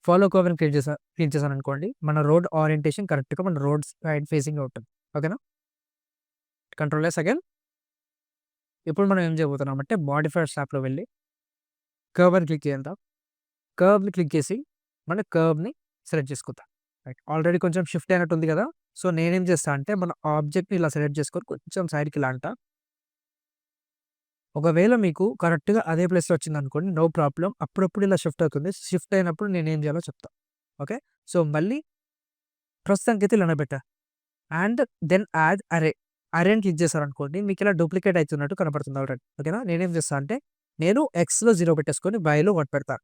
ఫాలో కర్వ్‌ని క్లిక్ చేశాననుకోండి. మన రోడ్ ఓరియంటేషన్ కరెక్ట్‌గా మన రోడ్ సైడ్ ఫేసింగ్‌గా ఉంటుంది. ఓకేనా? Control S again. ఇప్పుడు మనం ఏం చేయబోతున్నామంటే మోడిఫైయర్స్ యాప్‌లో వెళ్ళి కర్వ్ అని క్లిక్ చేద్దాం. కర్వ్‌ని క్లిక్ చేసి మన కర్వ్‌ని సెలెక్ట్ చేసుకుందాం. రైట్. ఆల్రెడీ కొంచెం షిఫ్ట్ అయినట్టు ఉంది కదా! సో, నేనేం చేస్తా అంటే మన ఆబ్జెక్ట్‌ని ఇలా సెలెక్ట్ చేసుకొని కొంచెం సైడ్‌కి ఇలా అంటా. ఒకవేళ మీకు కరెక్ట్‌గా అదే ప్లేస్‌లో వచ్చిందనుకోండి నో ప్రాబ్లమ్. అప్పుడప్పుడు ఇలా షిఫ్ట్ అవుతుంది. షిఫ్ట్ అయినప్పుడు నేనేం చేయాలో చెప్తా. ఓకే. సో, మళ్ళీ ప్రస్తుతానికైతే ఇలానే పెట్టా. అండ్ దెన్ యాడ్ అరేని క్లిక్ చేశారనుకోండి మీకు ఇలా డూప్లికేట్ అయితున్నట్టు కనపడుతుంది ఆల్రెడీ. ఓకేనా? నేనేం చేస్తా అంటే నేను ఎక్స్‌లో 0 పెట్టేసుకొని వైలో 1 పెడతా.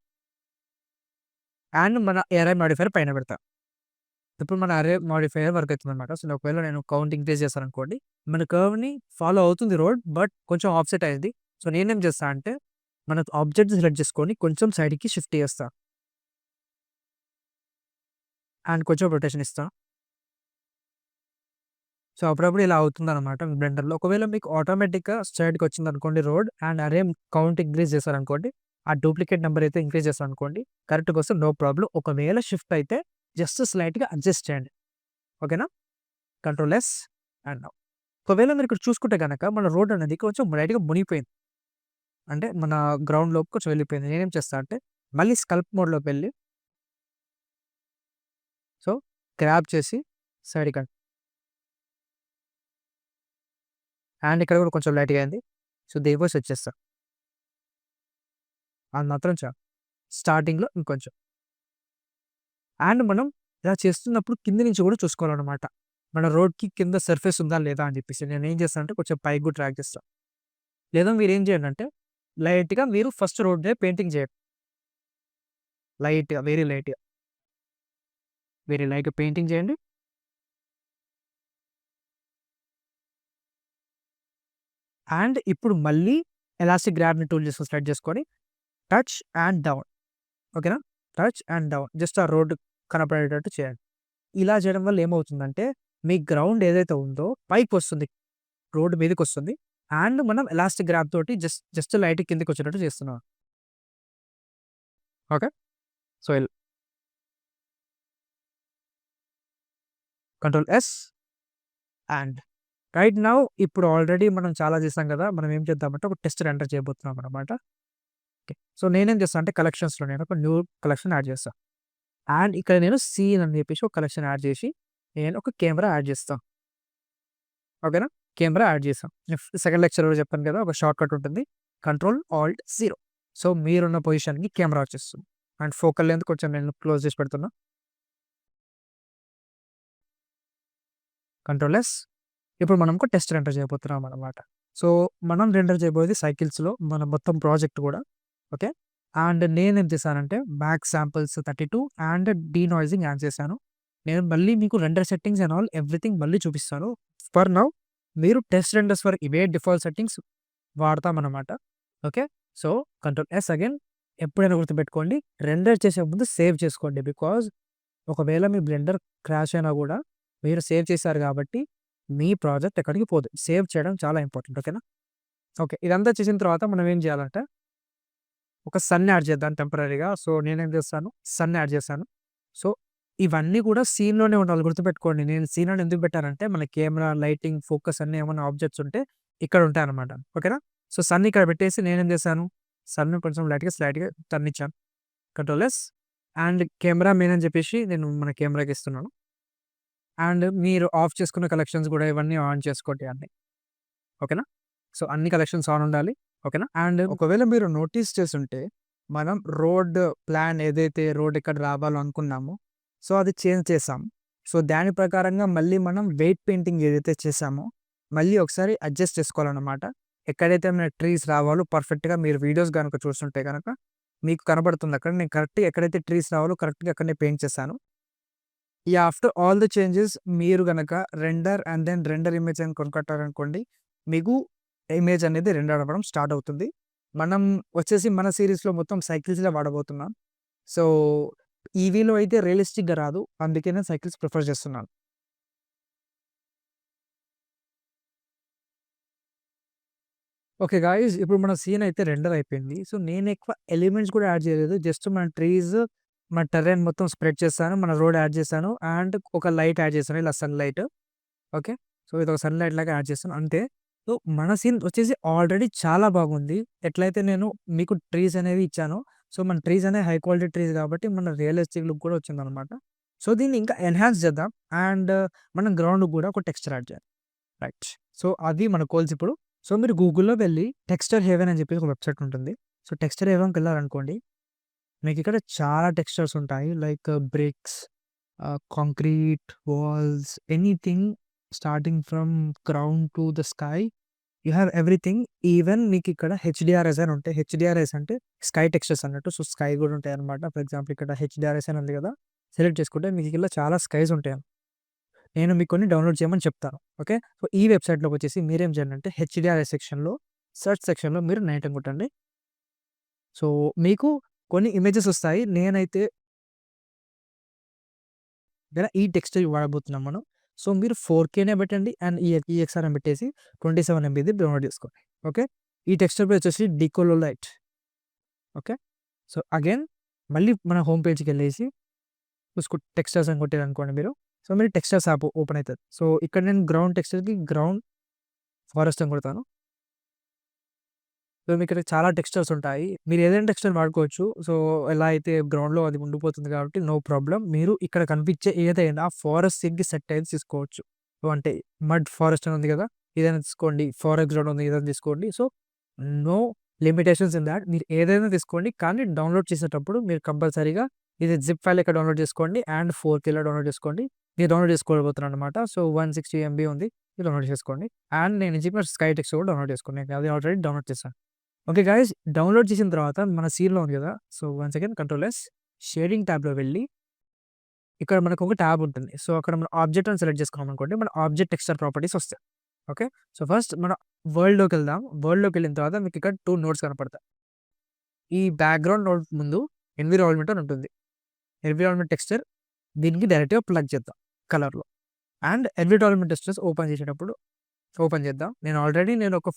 అండ్ మన ఏఐ మోడిఫైయర్ పైన పెడతా. ఇప్పుడు మన అరే మోడిఫైయర్ వర్క్ అవుతుందనమాట. సో, ఒకవేళ నేను కౌంట్ ఇంక్రీజ్ చేశాననుకోండి, మన కర్వ్‌ని ఫాలో అవుతుంది రోడ్. బట్ కొంచెం ఆఫ్‌సెట్ అయింది. సో, నేనేం చేస్తా అంటే, మన ఆబ్జెక్ట్‌ని సెలెక్ట్ చేసుకొని కొంచెం సైడ్‌కి షిఫ్ట్ చేస్తా. అండ్ కొంచెం రొటేషన్ ఇస్తా. సో, అప్పుడప్పుడు ఇలా అవుతుందనమాట బ్లెండర్‌లో. ఒకవేళ మీకు ఆటోమేటిక్‌గా స్ట్రెయిట్‌గొచ్చిందనుకోండి రోడ్ అండ్ అరే కౌంట్ ఇంక్రీజ్ చేశారనుకోండి, ఆ డూప్లికేట్ నంబర్ అయితే ఇంక్రీజ్ చేశారనుకోండి, కరెక్ట్‌గొస్తే నో ప్రాబ్లమ్. ఒకవేళ షిఫ్ట్ అయితే జస్ట్ స్లైట్‌గా అడ్జస్ట్ చేయండి. ఓకేనా? Control S and now. ఒకవేళ మీరు ఇక్కడ చూసుకుంటే గనక మన రోడ్ అనేది కొంచెం లైట్‌గా మునిగిపోయింది. అంటే మన గ్రౌండ్‌లోకి కొంచెం వెళ్ళిపోయింది. నేనేం చేస్తా అంటే మళ్ళీ స్కల్ప్ మోడ్‌లోకి వెళ్ళి సో, గ్రాబ్ చేసి సైడ్‌కి అండ్ ఇక్కడ కూడా కొంచెం లైట్గా అయింది. సో దేవోస్ వచ్చేస్తా అది మాత్రం చాలు. స్టార్టింగ్లో ఇంకొంచెం అండ్ మనం ఇలా చేస్తున్నప్పుడు కింద నుంచి కూడా చూసుకోవాలన్నమాట. మన రోడ్కి కింద సర్ఫేస్ ఉందా లేదా అని చెప్పేసి నేను ఏం చేస్తాను అంటే కొంచెం పైకి కూడా ట్రాక్ చేస్తాను. లేదా మీరు ఏం చేయండి అంటే లైట్గా మీరు ఫస్ట్ రోడ్ మీద పెయింటింగ్ చేయండి. లైట్గా వెరీ లైట్గా పెయింటింగ్ చేయండి. అండ్ ఇప్పుడు మళ్ళీ ఎలాస్టిక్ గ్రాబ్ని టూల్ చేసుకొని స్లైడ్ చేసుకొని టచ్ అండ్ డౌన్. ఓకేనా? టచ్ అండ్ డౌన్ జస్ట్ ఆ రోడ్ కనపడేటట్టు చేయండి. ఇలా చేయడం వల్ల ఏమవుతుందంటే మీ గ్రౌండ్ ఏదైతే ఉందో పైకి వస్తుంది, రోడ్డు మీదకి వస్తుంది. అండ్ మనం ఎలాస్టిక్ గ్రాబ్ తోటి జస్ట్ లైట్ కిందకి వచ్చేటట్టు చేస్తున్నాం. Okay, so control S and right now ఇప్పుడు ఆల్రెడీ మనం చాలా చేసాం కదా, మనం ఏం చేద్దామంటే ఒక టెస్ట్ ఎంటర్ చేయబోతున్నాం అనమాట. ఓకే, సో నేనేం చేస్తాను అంటే కలెక్షన్స్లో నేను ఒక న్యూ కలెక్షన్ యాడ్ చేస్తాను. అండ్ ఇక్కడ నేను సీన్ అని చెప్పేసి ఒక కలెక్షన్ యాడ్ చేసి నేను ఒక కెమెరా యాడ్ చేస్తాను. ఓకేనా? కెమెరా యాడ్ చేసాం. సెకండ్ లెక్చర్లో చెప్పాను కదా, ఒక షార్ట్ కట్ ఉంటుంది, కంట్రోల్ ఆల్ట్ 0. సో మీరున్న పొజిషన్కి కెమెరా వచ్చేస్తుంది. అండ్ ఫోకల్ లెంత్ కొంచెం నేను క్లోజ్ చేసి పెడుతున్నా. Control yes. ఇప్పుడు మనం ఒక టెస్ట్ రెండర్ చేయబోతున్నాం అనమాట. సో మనం రెండర్ చేయబోయేది సైకిల్స్లో మన మొత్తం ప్రాజెక్ట్ కూడా. ఓకే, అండ్ నేనేం చేశానంటే back samples 32 and denoising add చేశాను. నేను మళ్ళీ మీకు render settings and all everything మళ్ళీ చూపిస్తాను. ఫర్ నౌ మీరు టెస్ట్ రెండర్స్ ఫర్ ఇవే డిఫాల్ట్ సెట్టింగ్స్ వాడతామన్నమాట. Okay, so control S again. ఎప్పుడైనా గుర్తుపెట్టుకోండి, రెండర్ చేసే ముందు సేవ్ చేసుకోండి. బికాజ్ ఒకవేళ మీ బ్లెండర్ క్రాష్ అయినా కూడా మీరు సేవ్ చేశారు కాబట్టి మీ ప్రాజెక్ట్ ఎక్కడికి పోదు. సేవ్ చేయడం చాలా ఇంపార్టెంట్. ఓకేనా? ఓకే, ఇదంతా చేసిన తర్వాత మనం ఏం చేయాలంటే ఒక సన్ యాడ్ చేద్దాం టెంపరరీగా. సో నేనేం చేస్తాను, సన్ యాడ్ చేశాను. సో ఇవన్నీ కూడా సీన్లోనే ఉండాలి, గుర్తుపెట్టుకోండి. నేను సీన్ అని ఎందుకు పెట్టానంటే మన కెమెరా, లైటింగ్, ఫోకస్ అన్నీ ఏమైనా ఆబ్జెక్ట్స్ ఉంటే ఇక్కడ ఉంటాయి అనమాట. ఓకేనా? సో సన్ ఇక్కడ పెట్టేసి నేనేం చేశాను, సన్ కొంచెం లైట్గా స్లైట్గా టర్న్ ఇచ్చాను. Control S. And camera main అని చెప్పేసి నేను మన కెమెరాకి ఇస్తున్నాను. అండ్ మీరు ఆఫ్ చేసుకున్న కలెక్షన్స్ కూడా ఇవన్నీ ఆన్ చేసుకోండి అన్ని. ఓకేనా? సో అన్ని కలెక్షన్స్ ఆన్ ఉండాలి. ఓకేనా? అండ్ ఒకవేళ మీరు నోటీస్ చేసుంటే మనం రోడ్ ప్లాన్ ఏదైతే రోడ్ ఎక్కడ రావాలో అనుకున్నామో సో అది చేంజ్ చేసాం. సో దాని ప్రకారంగా మళ్ళీ మనం వెయిట్ పెయింటింగ్ ఏదైతే చేసామో మళ్ళీ ఒకసారి అడ్జస్ట్ చేసుకోవాలన్నమాట. ఎక్కడైతే మన ట్రీస్ రావాలో పర్ఫెక్ట్గా మీరు వీడియోస్ కనుక చూస్తుంటే కనుక మీకు కనబడుతుంది అక్కడ. నేను కరెక్ట్గా ఎక్కడైతే ట్రీస్ రావాలో కరెక్ట్గా అక్కడనే పెయింట్ చేశాను. ఆఫ్టర్ ఆల్ ద చేంజెస్ మీరు గనక render and then render image అని కొనుక్కొట్టారనుకోండి, మీకు ఇమేజ్ అనేది రెండర్ అవ్వడం స్టార్ట్ అవుతుంది. మనం వచ్చేసి మన సిరీస్లో మొత్తం సైకిల్స్లో వాడబోతున్నాం. సో ఈవీలో అయితే రియలిస్టిక్గా రాదు, అందుకే నేను సైకిల్స్ ప్రిఫర్ చేస్తున్నాను. ఓకే గాయ్స్, ఇప్పుడు మన సీన్ అయితే రెండర్ అయిపోయింది. సో నేను ఎక్కువ ఎలిమెంట్స్ కూడా యాడ్ చేయలేదు. జస్ట్ మన ట్రీస్, మన టెర్రైన్ మొత్తం స్ప్రెడ్ చేశాను, మన రోడ్ యాడ్ చేశాను అండ్ ఒక లైట్ యాడ్ చేశాను, ఇలా సన్ లైట్. ఓకే, సో ఇది ఒక సన్ లైట్ లాగా యాడ్ చేస్తాను అంతే. సో మన సీన్ వచ్చేసి ఆల్రెడీ చాలా బాగుంది. ఎట్లయితే నేను మీకు ట్రీస్ అనేవి ఇచ్చానో సో మన ట్రీస్ అనేవి హై క్వాలిటీ ట్రీస్ కాబట్టి మన రియలిస్టిక్ లుక్ కూడా వచ్చిందనమాట. సో దీన్ని ఇంకా ఎన్హాన్స్ చేద్దాం అండ్ మనం గ్రౌండ్ కూడా ఒక టెక్స్చర్ యాడ్ చేయాలి. రైట్, సో అది మన గోల్స్ ఇప్పుడు. సో మీరు గూగుల్‌లో వెళ్ళి టెక్స్చర్ హెవెన్ అని చెప్పేసి ఒక వెబ్‌సైట్ ఉంటుంది. సో టెక్స్చర్ హెవెన్‌కి వెళ్లారనుకోండి, మీకు ఇక్కడ చాలా టెక్స్చర్స్ ఉంటాయి. Like bricks, concrete, walls, anything starting from ground to the sky. You have everything. Even మీకు ఇక్కడ హెచ్‌డిఆర్ఎస్ అని ఉంటాయి. హెచ్‌డిఆర్ఎస్ అంటే స్కై టెక్స్చర్స్ అన్నట్టు. సో స్కై కూడా ఉంటాయన్నమాట. ఫర్ ఎగ్జాంపుల్ ఇక్కడ హెచ్‌డిఆర్ఎస్ అని ఉంది కదా, సెలెక్ట్ చేసుకుంటే మీకు ఇలా చాలా స్కైస్ ఉంటాయి. నేను మీకు కొన్ని డౌన్లోడ్ చేయమని చెప్తాను. ఓకే, సో ఈ వెబ్‌సైట్‌లోకి వచ్చేసి మీరేం చేయాలంటే హెచ్‌డిఆర్ఎస్ సెక్షన్‌లో సెర్చ్ సెక్షన్‌లో మీరు నైట్ అని కొట్టండి. సో మీకు కొన్ని ఇమేజెస్ వస్తాయి. నేనైతే ఈ టెక్స్చర్ వాడబోతున్నాం మనం. సో మీరు 4Kనే పెట్టండి అండ్ ఈఎక్స్ఆర్ అని పెట్టేసి 27 MBది డౌన్లోడ్ చేసుకోండి. ఓకే, ఈ టెక్స్చర్ పేరు వచ్చేసి డికోలోలైట్. ఓకే, సో అగైన్ మళ్ళీ మన హోమ్ పేజ్‌కి వెళ్ళేసి టెక్స్చర్స్ అని కొట్టారనుకోండి మీరు, సో మీరు టెక్స్చర్స్ యాప్ ఓపెన్ అవుతుంది. సో ఇక్కడ నేను గ్రౌండ్ టెక్స్చర్‌కి గ్రౌండ్ ఫారెస్ట్ అని కొడతాను. సో మీకు ఇక్కడ చాలా టెక్స్చర్స్ ఉంటాయి. మీరు ఏదైనా టెక్స్చర్ వాడుకోవచ్చు. సో ఎలా అయితే గ్రౌండ్‌లో అది ఉండిపోతుంది కాబట్టి నో ప్రాబ్లమ్. మీరు ఇక్కడ కనిపించే ఏదైనా ఫారెస్ట్ సీన్‌కి సెట్ అయ్యేది తీసుకోవచ్చు. సో అంటే మడ్ ఫారెస్ట్ అని ఉంది కదా, ఇదైనా తీసుకోండి, ఫారెక్స్ డాట్ ఉంది ఏదైనా తీసుకోండి. So no limitations in that. మీరు ఏదైనా తీసుకోండి, కానీ డౌన్లోడ్ చేసేటప్పుడు మీరు కంపల్సరీగా ఇది జిప్ ఫైల్ లెక్క డౌన్లోడ్ చేసుకోండి అండ్ 4Kలో డౌన్లోడ్ చేసుకోండి. నేను డౌన్లోడ్ చేసుకోబోతున్నాను అనమాట. సో 160 MB ఉంది, ఇది డౌన్లోడ్ చేసుకోండి. అండ్ నేను చెప్పిన స్కై టెక్స్ట్ కూడా డౌన్లోడ్ చేసుకోండి. నేను అది ఆల్రెడీ డౌన్లోడ్ చేశాను. ఓకే గైస్, డౌన్లోడ్ చేసిన తర్వాత మన సీన్లో ఉంది కదా, సో వన్స్ అగైన్ కంట్రోల్-S, షేడింగ్ ట్యాబ్లో వెళ్ళి ఇక్కడ మనకు ఒక ట్యాబ్ ఉంటుంది. సో అక్కడ మనం ఆబ్జెక్ట్ అని సెలెక్ట్ చేసుకున్నాం అనుకోండి, మన ఆబ్జెక్ట్ టెక్స్చర్ ప్రాపర్టీస్ వస్తాయి. ఓకే, సో ఫస్ట్ మన వరల్డ్లోకి వెళ్దాం. వరల్డ్లోకి వెళ్ళిన తర్వాత మీకు ఇక్కడ 2 నోడ్స్ కనపడతాయి. ఈ బ్యాక్గ్రౌండ్ నోడ్ ముందు ఎన్విరాన్మెంట్ అని ఉంటుంది. ఎన్విరాన్మెంట్ టెక్స్చర్ దీనికి డైరెక్ట్గా ప్లగ్ చేద్దాం కలర్లో. అండ్ ఎన్విరాన్మెంట్ టెక్స్చర్స్ ఓపెన్ చేసేటప్పుడు ఓపెన్ చేద్దాం. నేను ఒక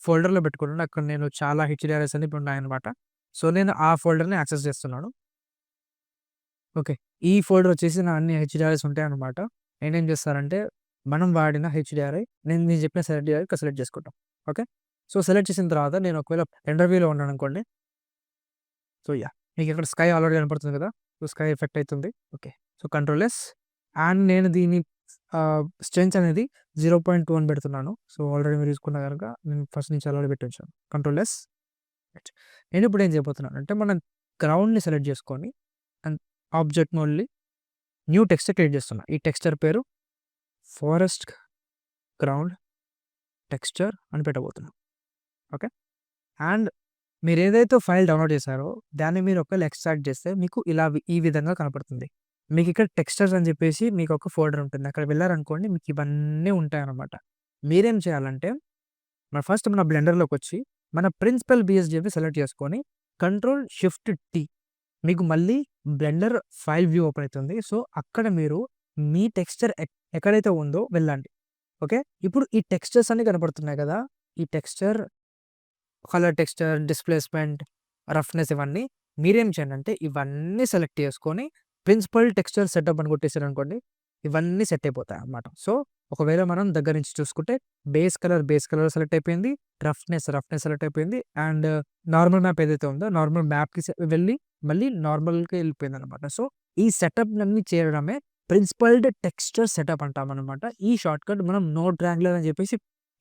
ఫోల్డర్లో పెట్టుకున్నాను. అక్కడ నేను చాలా HDRs అని ఇప్పుడు ఉన్నాయన్నమాట. సో నేను ఆ ఫోల్డర్ని యాక్సెస్ చేస్తున్నాను. ఓకే, ఈ ఫోల్డర్ వచ్చేసి నా అన్ని HDRs ఉంటాయన్నమాట. నేనేం చేస్తానంటే మనం వాడిన HDRI నేను చెప్పిన HDRI ఇక్కడ సెలెక్ట్ చేసుకుంటాం. ఓకే, సో సెలెక్ట్ చేసిన తర్వాత నేను ఒకవేళ రెండర్ వ్యూలో ఉన్నాను అనుకోండి. సో మీకు ఇక్కడ స్కై ఆల్రెడీ కనపడుతుంది కదా, సో స్కై ఎఫెక్ట్ అవుతుంది. ఓకే, సో కంట్రోల్-S అండ్ నేను దీని స్ట్రెంత్ అనేది 0.2 అని పెడుతున్నాను. సో ఆల్రెడీ మీరు తీసుకున్న కనుక నేను ఫస్ట్ నుంచి ఆల్రెడీ పెట్టి ఉంచాను. కంట్రోల్-S. నేను ఇప్పుడు ఏం చేయబోతున్నాను అంటే మనం గ్రౌండ్ని సెలెక్ట్ చేసుకొని and object only new texture create చేస్తున్నా. ఈ టెక్స్చర్ పేరు ఫారెస్ట్ గ్రౌండ్ టెక్స్చర్ అని పెట్టబోతున్నాను. ఓకే, అండ్ మీరు ఏదైతే ఫైల్ డౌన్లోడ్ చేశారో దాన్ని మీరు ఒకవేళ ఎక్స్ట్రాక్ట్ చేస్తే మీకు ఇలా ఈ విధంగా కనపడుతుంది. మీకు ఇక్కడ టెక్స్చర్స్ అని చెప్పేసి మీకు ఒక ఫోల్డర్ ఉంటుంది. అక్కడ వెళ్ళారనుకోండి మీకు ఇవన్నీ ఉంటాయన్నమాట. మీరేం చేయాలంటే ఫస్ట్ మన బ్లెండర్లోకి వచ్చి మన ప్రిన్సిపల్ BSDF సెలెక్ట్ చేసుకొని Ctrl+Shift+T మీకు మళ్ళీ బ్లెండర్ ఫైల్ వ్యూ ఓపెన్ అవుతుంది. సో అక్కడ మీరు మీ టెక్స్చర్ ఎక్కడైతే ఉందో వెళ్ళండి. ఓకే, ఇప్పుడు ఈ టెక్స్చర్స్ అన్ని కనపడుతున్నాయి కదా, ఈ texture, colour texture, displacement, roughness, ఇవన్నీ మీరేం చేయండి అంటే ఇవన్నీ సెలెక్ట్ చేసుకొని ప్రిన్సిపల్ టెక్స్చర్ సెటప్ అని కొట్టేసారు అనుకోండి, ఇవన్నీ సెట్ అయిపోతాయి అన్నమాట. సో ఒకవేళ మనం దగ్గర నుంచి చూసుకుంటే బేస్ కలర్ సెలెక్ట్ అయిపోయింది, రఫ్నెస్ సెలెక్ట్ అయిపోయింది, అండ్ నార్మల్ మ్యాప్ ఏదైతే ఉందో నార్మల్ మ్యాప్కి వెళ్ళి మళ్ళీ నార్మల్కి వెళ్ళిపోయింది అనమాట. సో ఈ సెటప్ అన్ని చేయడమే ప్రిన్సిపల్డ్ టెక్స్చర్ సెటప్ అంటాం అనమాట. ఈ షార్ట్ కట్ మనం నోట్ ర్యాంగ్లర్ అని చెప్పేసి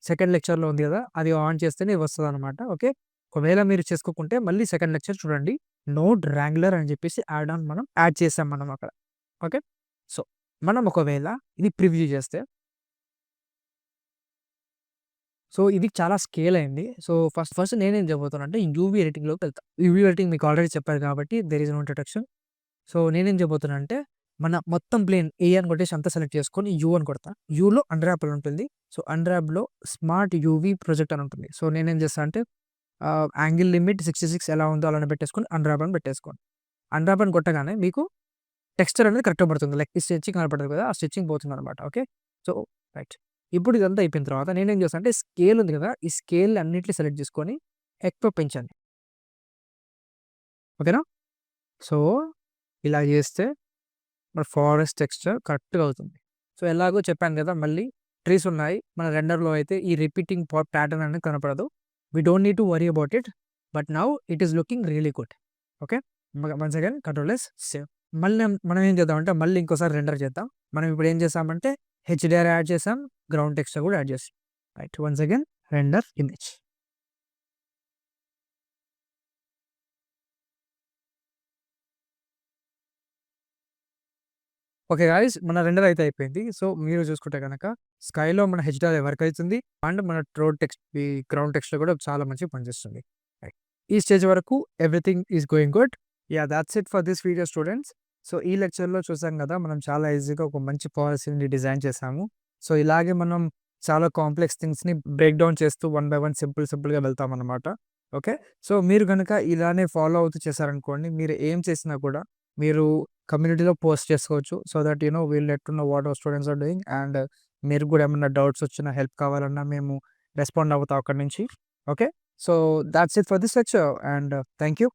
సెకండ్ లెక్చర్లో ఉంది కదా, అది ఆన్ చేస్తేనే వస్తుంది అనమాట. ఓకే, ఒకవేళ మీరు చేసుకోకుంటే మళ్ళీ సెకండ్ లెక్చర్ చూడండి. నోట్ ర్యాంగ్లర్ అని చెప్పేసి మనం యాడ్ చేసాం మనం అక్కడ. ఓకే, సో మనం ఒకవేళ ఇది ప్రివ్యూ చేస్తే, సో ఇది చాలా స్కేల్ అయింది. సో ఫస్ట్ నేనేం చేయబోతున్నా అంటే యూవీ ఎడిటింగ్లోకి వెళ్తా. యూవీ ఎడిటింగ్ మీకు ఆల్రెడీ చెప్పారు కాబట్టి there is no introduction. So నేనేం చేయబోతున్నా అంటే మన మొత్తం ప్లేన్ ఏ అని కొట్టేసి అంతా సెలెక్ట్ చేసుకొని యూ అని కొడతా. యూలో అన్రాప్ అని ఉంటుంది. సో అన్రాప్లో స్మార్ట్ యూవీ ప్రొజెక్ట్ అని ఉంటుంది. సో నేనేం చేస్తా అంటే యాంగిల్ లిమిట్ 66 ఎలా ఉందో అలానే పెట్టేసుకొని అన్రాప్ అని పెట్టేసుకోండి. అన్రాప్ అని కొట్టగానే మీకు టెక్స్చర్ అనేది కరెక్ట్గా పడుతుంది. లైక్ ఈ స్టిచ్చింగ్ కనపడుతుంది కదా, ఆ స్టిచ్చింగ్ పోతుంది అనమాట. Okay, so right. ఇప్పుడు ఇదంతా అయిపోయిన తర్వాత నేనేం చేస్తాను అంటే స్కేల్ ఉంది కదా, ఈ స్కేల్ అన్నింటినీ సెలెక్ట్ చేసుకొని ఎక్కువ పెంచండి. ఓకేనా, సో ఇలా చేస్తే మన ఫారెస్ట్ టెక్స్చర్ కరెక్ట్గా అవుతుంది. సో ఎలాగో చెప్పాను కదా, మళ్ళీ ట్రీస్ ఉన్నాయి మన రెండర్లో అయితే ఈ రిపీటింగ్ ప్యాటర్న్ అనేది కనపడదు. We don't need to worry about it, but now it is looking really good. Okay, once again Ctrl+S save. మళ్ళీ మనం ఏం చేద్దామంటే మళ్ళీ ఇంకోసారి రెండర్ చేద్దాం. మనం ఇప్పుడు ఏం చేసామంటే HDR యాడ్ చేసాం, గ్రౌండ్ టెక్స్చర్ కూడా యాడ్ చేసాం. Right, once again render image. Okay guys, మన రెండర్ అయితే అయిపోయింది. సో మీరు చూసుకుంటే కనుక స్కైలో మన HDR వర్క్ అవుతుంది అండ్ మన ఈ గ్రౌండ్ టెక్స్చర్ కూడా చాలా మంచిగా పనిచేస్తుంది. రైట్, ఈ స్టేజ్ వరకు everything is going good. That's it for this video students. So ఈ లెక్చర్లో చూసాం కదా, మనం చాలా ఈజీగా ఒక మంచి పాలసీని డిజైన్ చేసాము. సో ఇలాగే మనం చాలా కాంప్లెక్స్ థింగ్స్ని బ్రేక్ డౌన్ చేస్తూ 1 by 1 సింపుల్గా వెళ్తాం అనమాట. ఓకే, సో మీరు కనుక ఇలానే ఫాలో అవుతూ చేశారనుకోండి, మీరు ఏం చేసినా కూడా మీరు కమ్యూనిటీలో పోస్ట్ చేసుకోవచ్చు. So that will let to know what our students are doing. And మీరు కూడా ఏమన్నా డౌట్స్ వచ్చినా, హెల్ప్ కావాలన్నా మేము రెస్పాండ్ అవుతాం అక్కడి నుంచి. Okay, so that's it for this lecture and thank you.